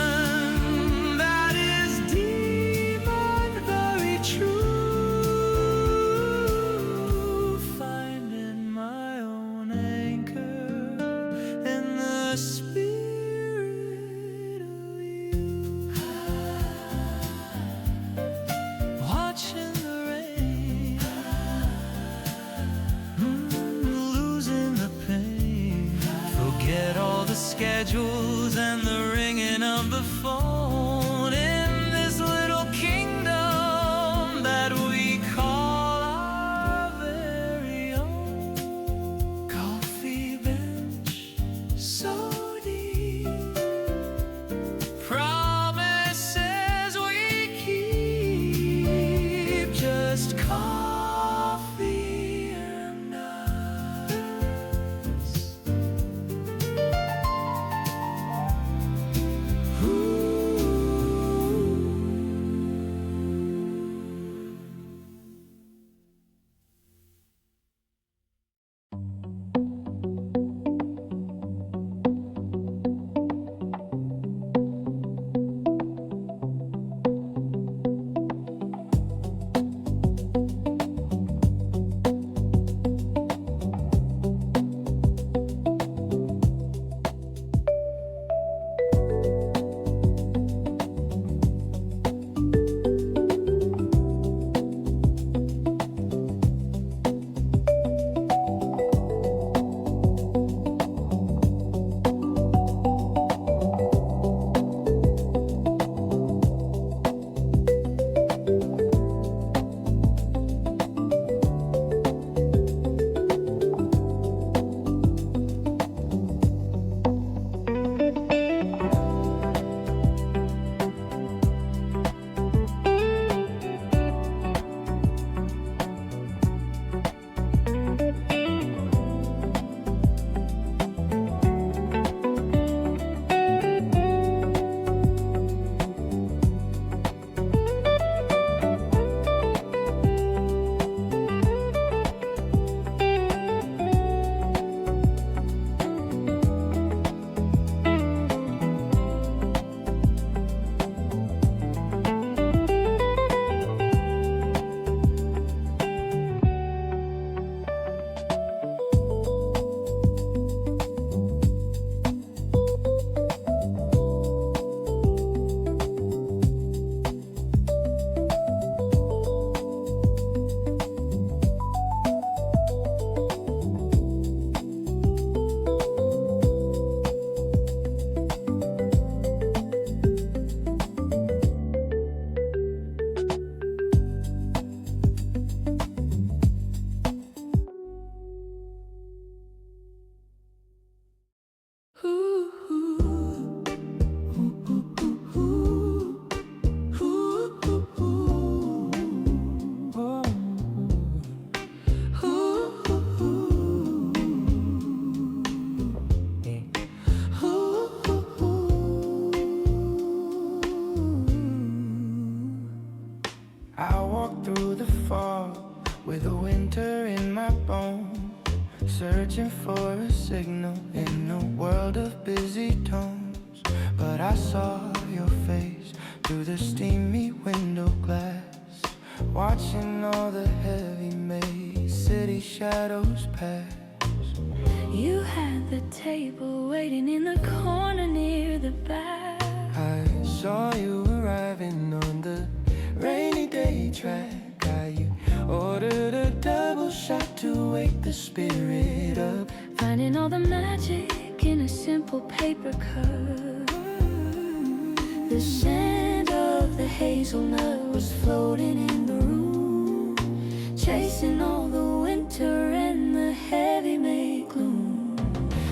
my bones, searching for a signal in a world of busy tones. But I saw your face through the steamy window glass, watching all the heavy-made city shadows pass. You had the table waiting in the corner near the back. I saw you arriving on the rainy day track. You ordered a double shot to wake the spirit up, Finding all the magic in a simple paper cup. The scent of the hazelnut was floating in the room, chasing all the winter and the heavy-made gloom.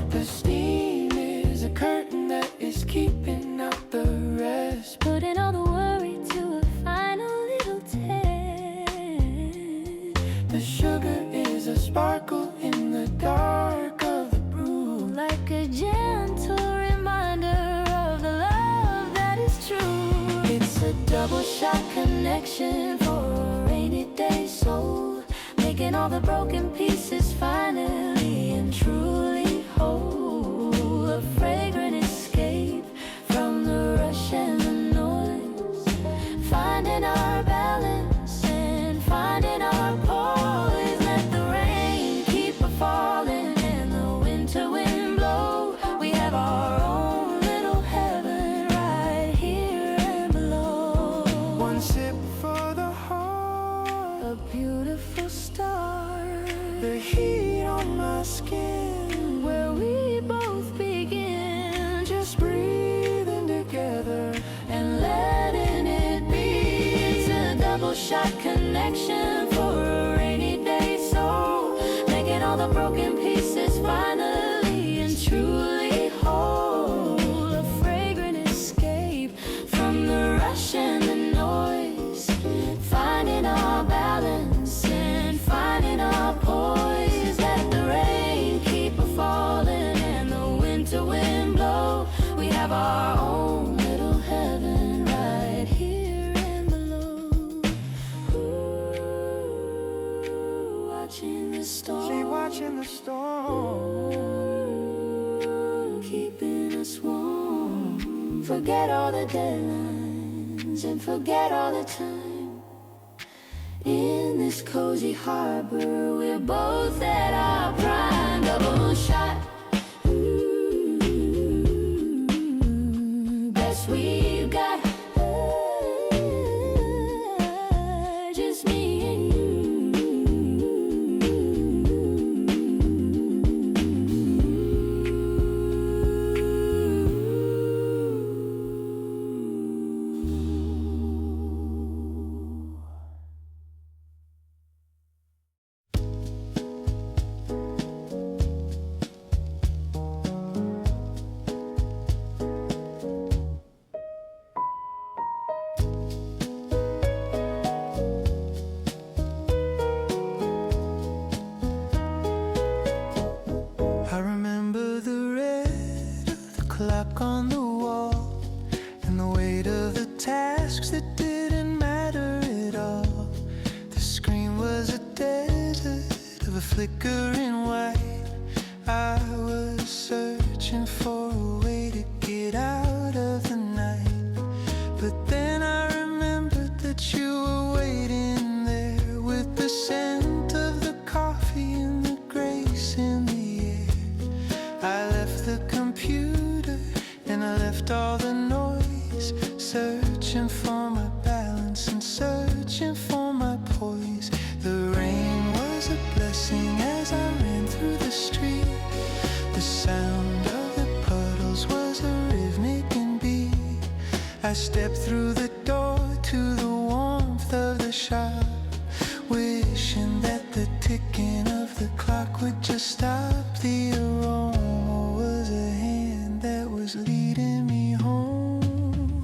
The steam is a curtain that is keeping out the rest, Putting all the worry to a final little test. the sugar is a sparkle in the dark of the brew, Like a gentle reminder of the love that is true. it's a Double shot connection for a rainy day soul, making all the broken pieces finally and truly whole. A fragrant escape from the rush and the noise, finding our balance and finding our poise. Let the rain keep a falling and the winter wind blow. We have our own little heaven right here and below. one sip for the heart, A beautiful start, the heat on my skin, where we both begin, just breathing together. and letting it be. It's a double shot connection for a rainy day soul, making all the broken pieces finally and truly whole. A fragrant escape from the rush and the noise, finding our balance and finding our poise. Let the rain keep a falling and the winter wind blow. We have our own little heaven right here and below. Ooh, watching the storm. See, watching the storm, Keeping us warm. Forget all the deadlines and forget all the time. In this cozy harbor, we're both at our prime. Double shot. Ooh, best we've got. Just me and I remember the red of the clock on the wall, and the weight of the tasks that didn't matter at all. The screen was a desert of a flickering white. I was searching for a way to get out of the night, but then I remembered that you were waiting there with the scent of the coffee and the grace in the air. I left the computer and I left all the noise, searching for my balance and searching for my poise. The rain was a blessing as I ran through the street. The sound of the puddles was a rhythmic and beat. I stepped through the door to the warmth of the shop, wishing that the ticking of the clock would just stop. The aroma was a hand that was leading me home,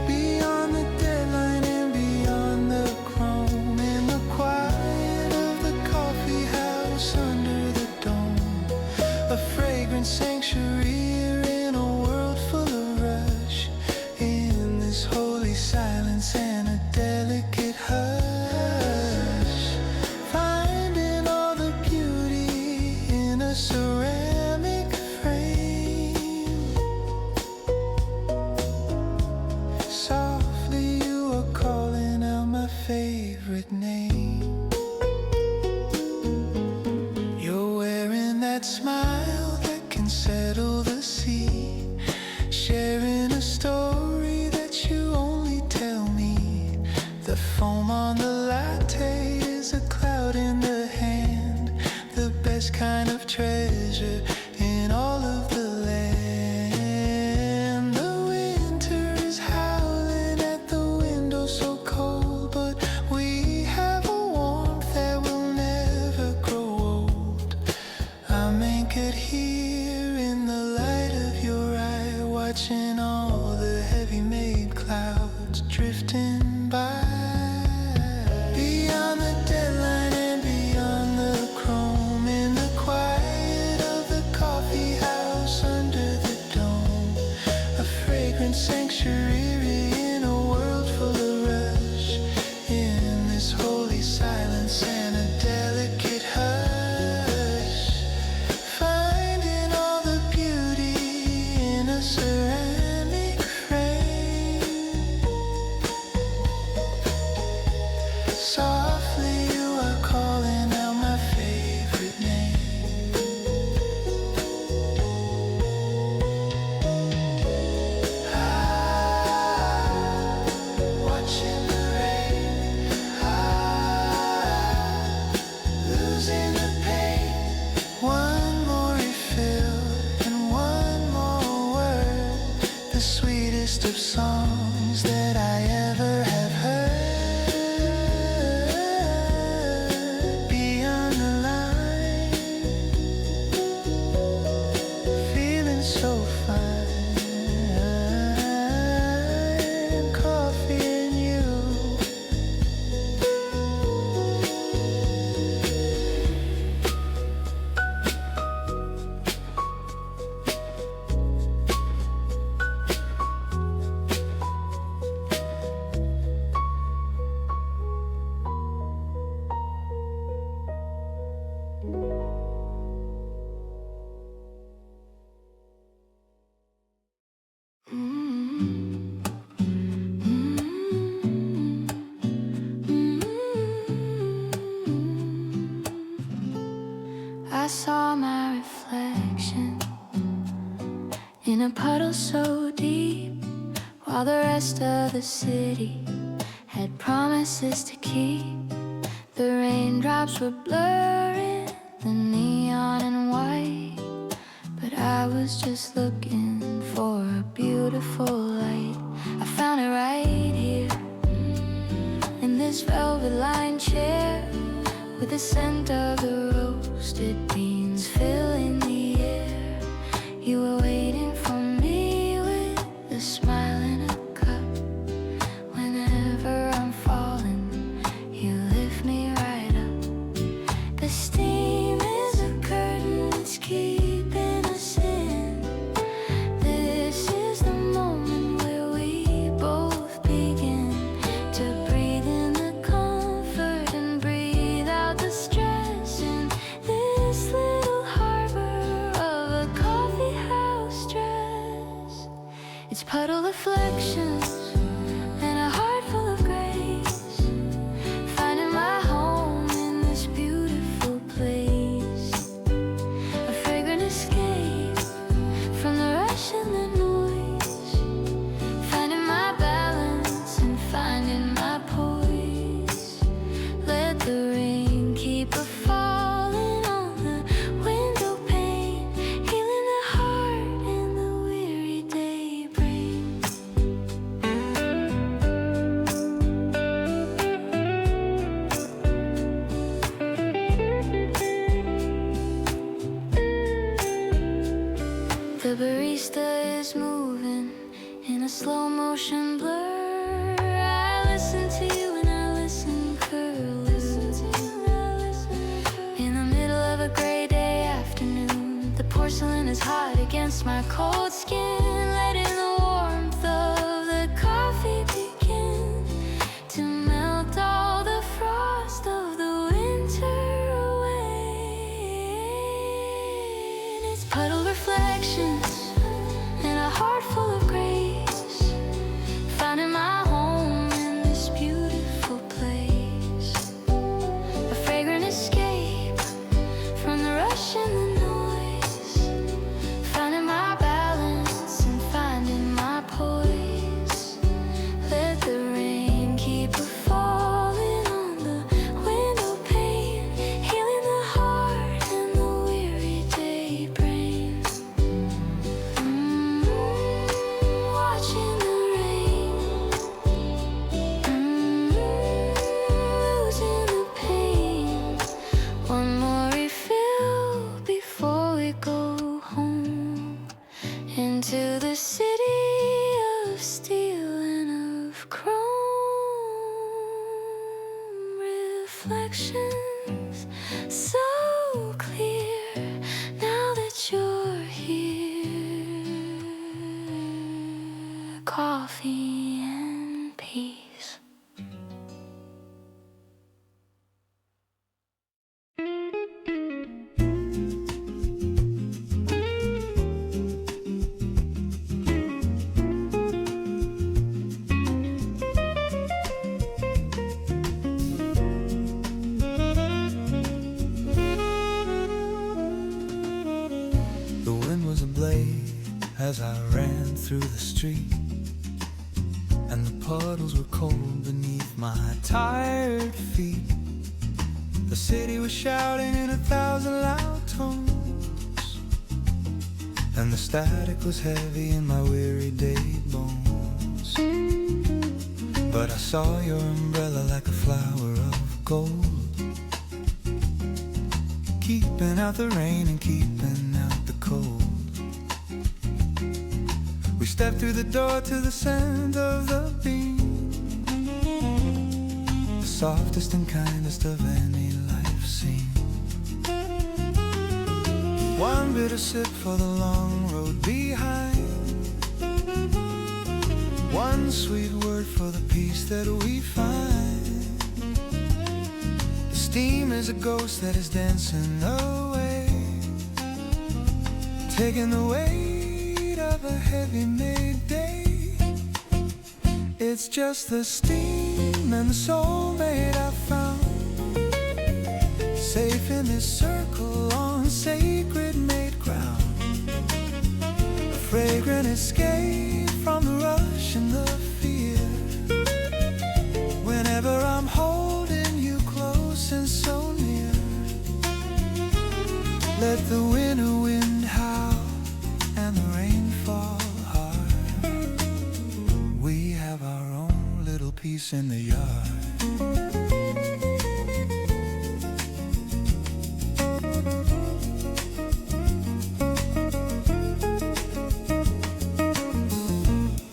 beyond the deadline and beyond the chrome, in the quiet of the coffee house under the dome. A fragrant sanctuary in a world full of rush, in this holy silence and a delicate hush, finding all the beauty The foam on the latte is a cloud in the hand, the best kind of treasure in all of the land. The winter is howling at the window so cold, but we have a warmth that will never grow old. I'm anchored here in the light of your eye, watching all the heavy-made clouds drifting by. Beyond the deadline and beyond the chrome, in the quiet of the coffee house under the dome, a fragrant sanctuary in a world full of rush, in this holy silence and a delicate hush, finding all the beauty in a ceramic frame. Softly you are calling out my favorite name. Watching the rain, losing the pain. One more refill and one more word, the sweetest of songs that I ever have heard. Beyond the line, feeling so fine. Coffee and you. I saw my reflection in a puddle so deep, while the rest of the city had promises to keep. The raindrops were blurring the neon and white, but I was just looking for a beautiful light. I found it right here in this velvet-lined chair, with the scent of the roasted beans filling the air. You were waiting for me with a smile and a cup. Whenever I'm falling, you lift me right up. The steam is a curtain that's keeping us in. This is the moment where we both begin to breathe in the comfort and breathe out the stress in this little harbor of a coffee house dress. It's puddle reflections and a heart full of grace, finding my home in this beautiful place. A fragrant escape from the rush and the noise, finding my balance and finding my poise. Let the rain keep a falling on the window pane, healing the heart and the weary day brings. The barista is moving in a slow motion blur. I listen to you and I listen curly. In the middle of a gray day afternoon, the porcelain is hot against my cold skin, letting the warmth of the coffee begin to melt all the frost of the winter away. And it's puddle reflections and a heart full of grace, finding my home in this beautiful place. A fragrant escape from the rush and the noise, finding my balance and reflections so clear now that you're here. Coffee and peace. As I ran through the street, and the puddles were cold beneath my tired feet. The city was shouting in 1,000 loud tones, and the static was heavy in my weary day bones. But I saw your umbrella like a flower of gold, keeping out the rain and keeping out the cold. We stepped through the door to the scent of the bean, the softest and kindest of any life scene. One bitter sip for the long road behind, one sweet word for the peace that we find. The steam is a ghost that is dancing away, taking the weight of a heavy made day. It's just the steam and the soulmate I found, safe in this circle on sacred made ground. A fragrant escape from the rush and the fear. Whenever I'm holding you close and so near, let the winter wind howl and the rain fall hard. We have our own little piece in the yard.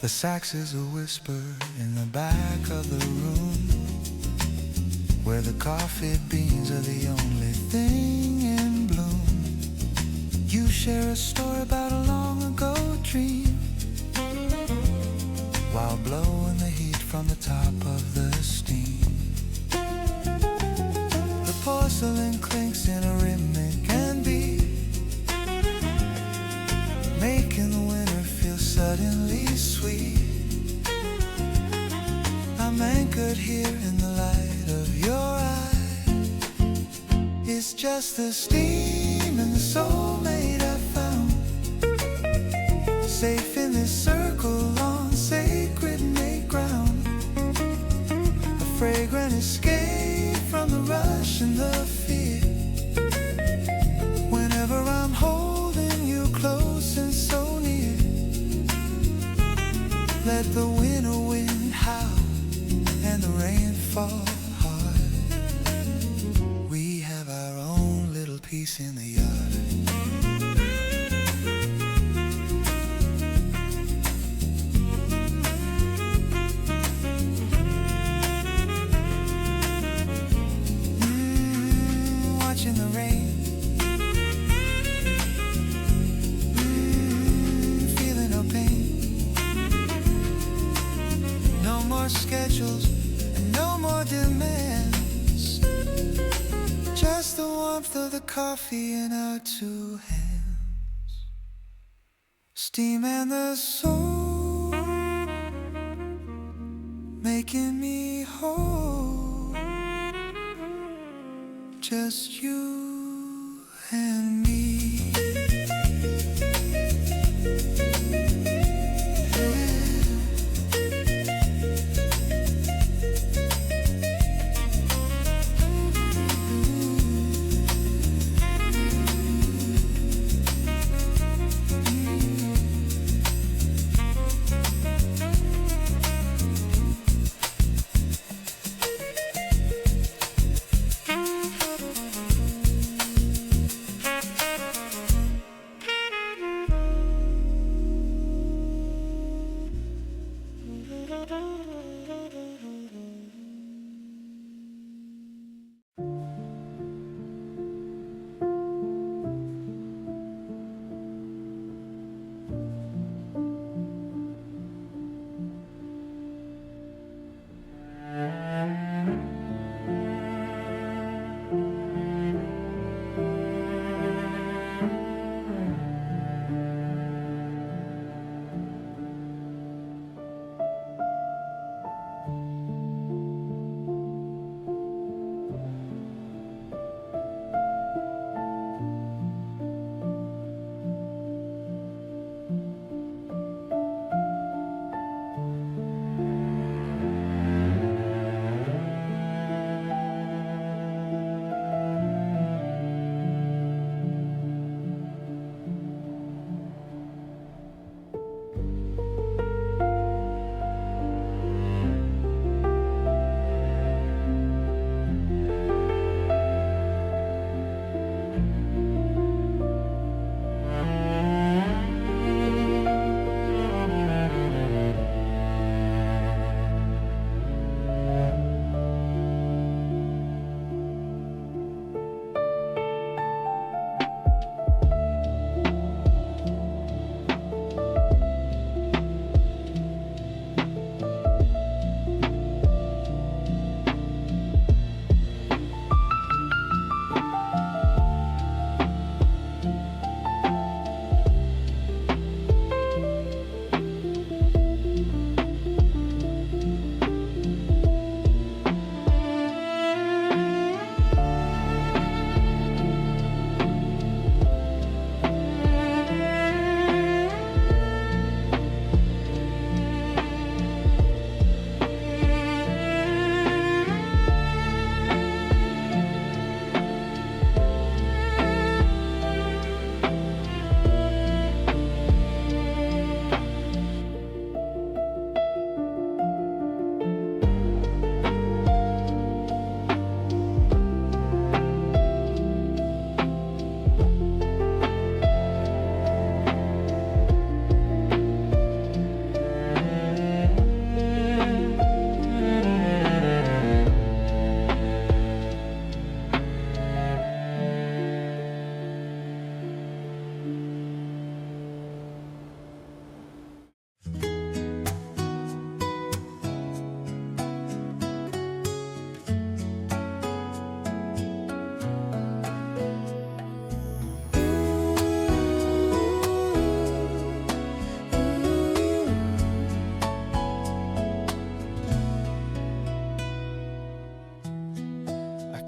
The sax is a whisper in the back of the room, where the coffee beans are the only thing in bloom. You share a story about a long ago dream, while blowing the heat from the top of the steam. The porcelain clinks in a rhythmic and beat, making the winter feel suddenly sweet. I'm anchored here in the light of your eye. It's just the steam and the soulmate I found, safe in this circle on sacred made ground. A fragrant escape from the rush and the fear. Whenever I'm holding you close and so near, let the winter wind howl and the rain fall hard. We have our own little piece in the yard. Watching the rain, feeling no pain. No more schedules and no more demands, just the warmth of the coffee in our two hands. Steam and the soul, making me whole. Just you and me.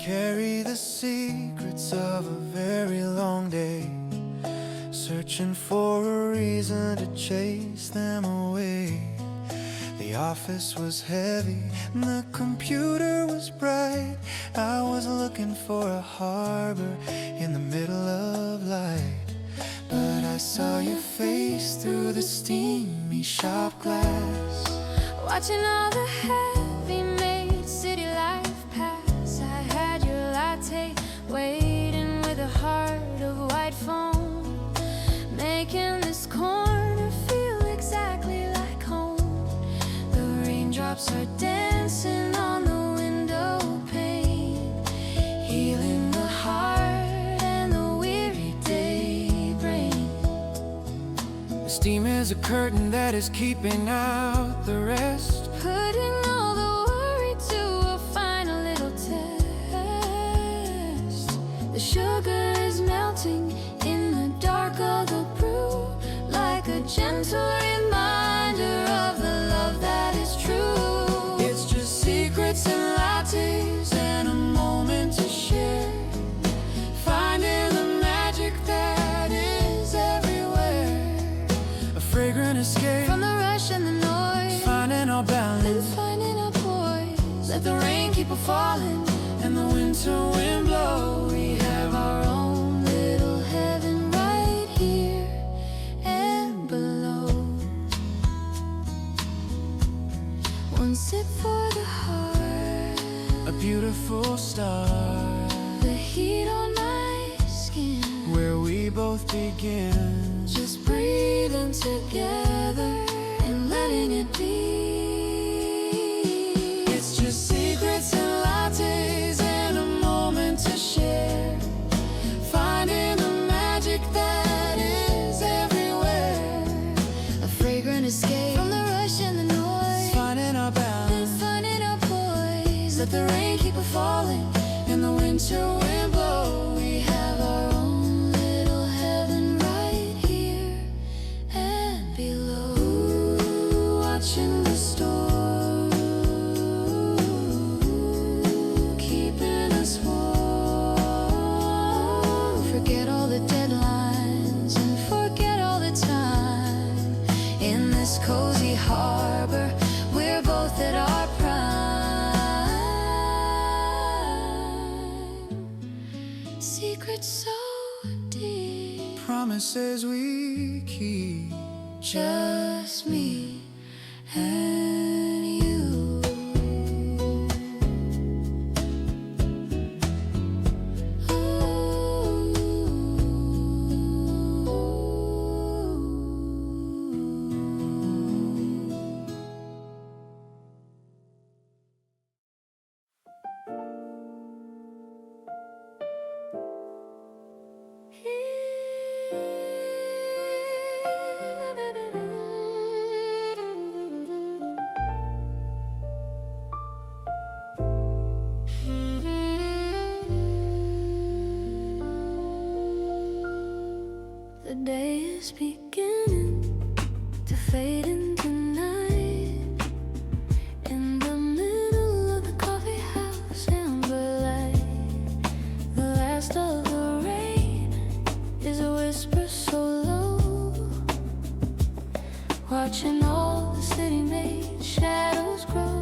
carry the secrets of a very long day, searching for a reason to chase them away. The office was heavy and the computer was bright. I was looking for a harbor in the middle of light, but I saw your face through the steamy shop glass. Watching all the heavy-made city life pass, I had your latte waiting with a heart of white foam, making this corner feel exactly like home. The raindrops are dancing on the window pane, healing the heart and the weary day brain. Steam is a curtain that is keeping out the rest, Putting all the worry to a final little test. The sugar is melting in the dark of the brew, like a gentle reminder of the love that is true. it's just secrets and lattes and a moment to share, finding the magic that is everywhere. A fragrant escape From the rush and the noise, finding our and balance. finding our poise. Let the rain keep a falling and the winter wind blow. We have our own little heaven right here and below. One sip for the heart, A beautiful start the heat on my skin, where we both begin. just breathing together and letting it be. It's just secrets and lattes and a moment to share, finding the magic that is everywhere. A fragrant escape from the rush and the noise, Finding our and balance. finding our poise. Let the rain keep a falling and the winter wind blow. We have our own little heaven right here and below. Watching the storm, keeping us warm. Forget all the deadlines and forget all the time. In this cozy harbor, we're both at our prime. Secrets so deep, Promises we keep. just me and you. The day is beginning to fade into night. In the middle of the coffee house, amber light. The last of the rain is a whisper so low. Watching all the city-made shadows grow,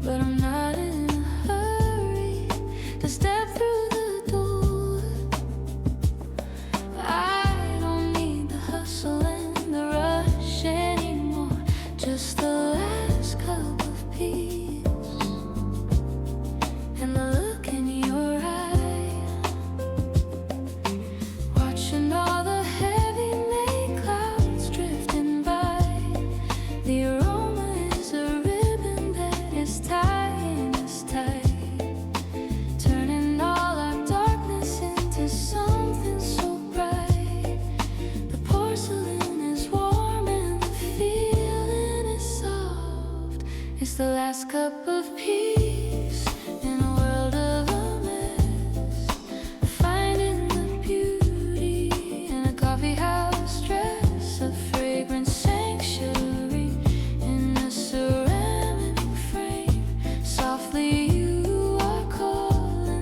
but I'm not in a hurry to step through the door. I don't need the hustle and the rush anymore, just the last cup of peace and the look in your eye. Watching all the heavy-made clouds drifting by, the aroma is a ribbon that is tying us tight, turning all our darkness into something so bright. The porcelain is warm and the feeling is soft. It's the last cup of peace in a world of a mess, finding the beauty in a coffee house dress, a fragrant sanctuary in a ceramic frame. Softly you are calling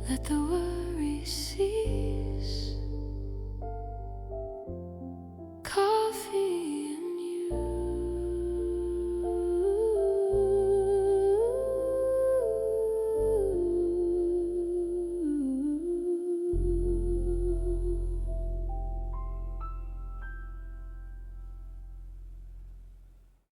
let the worry cease.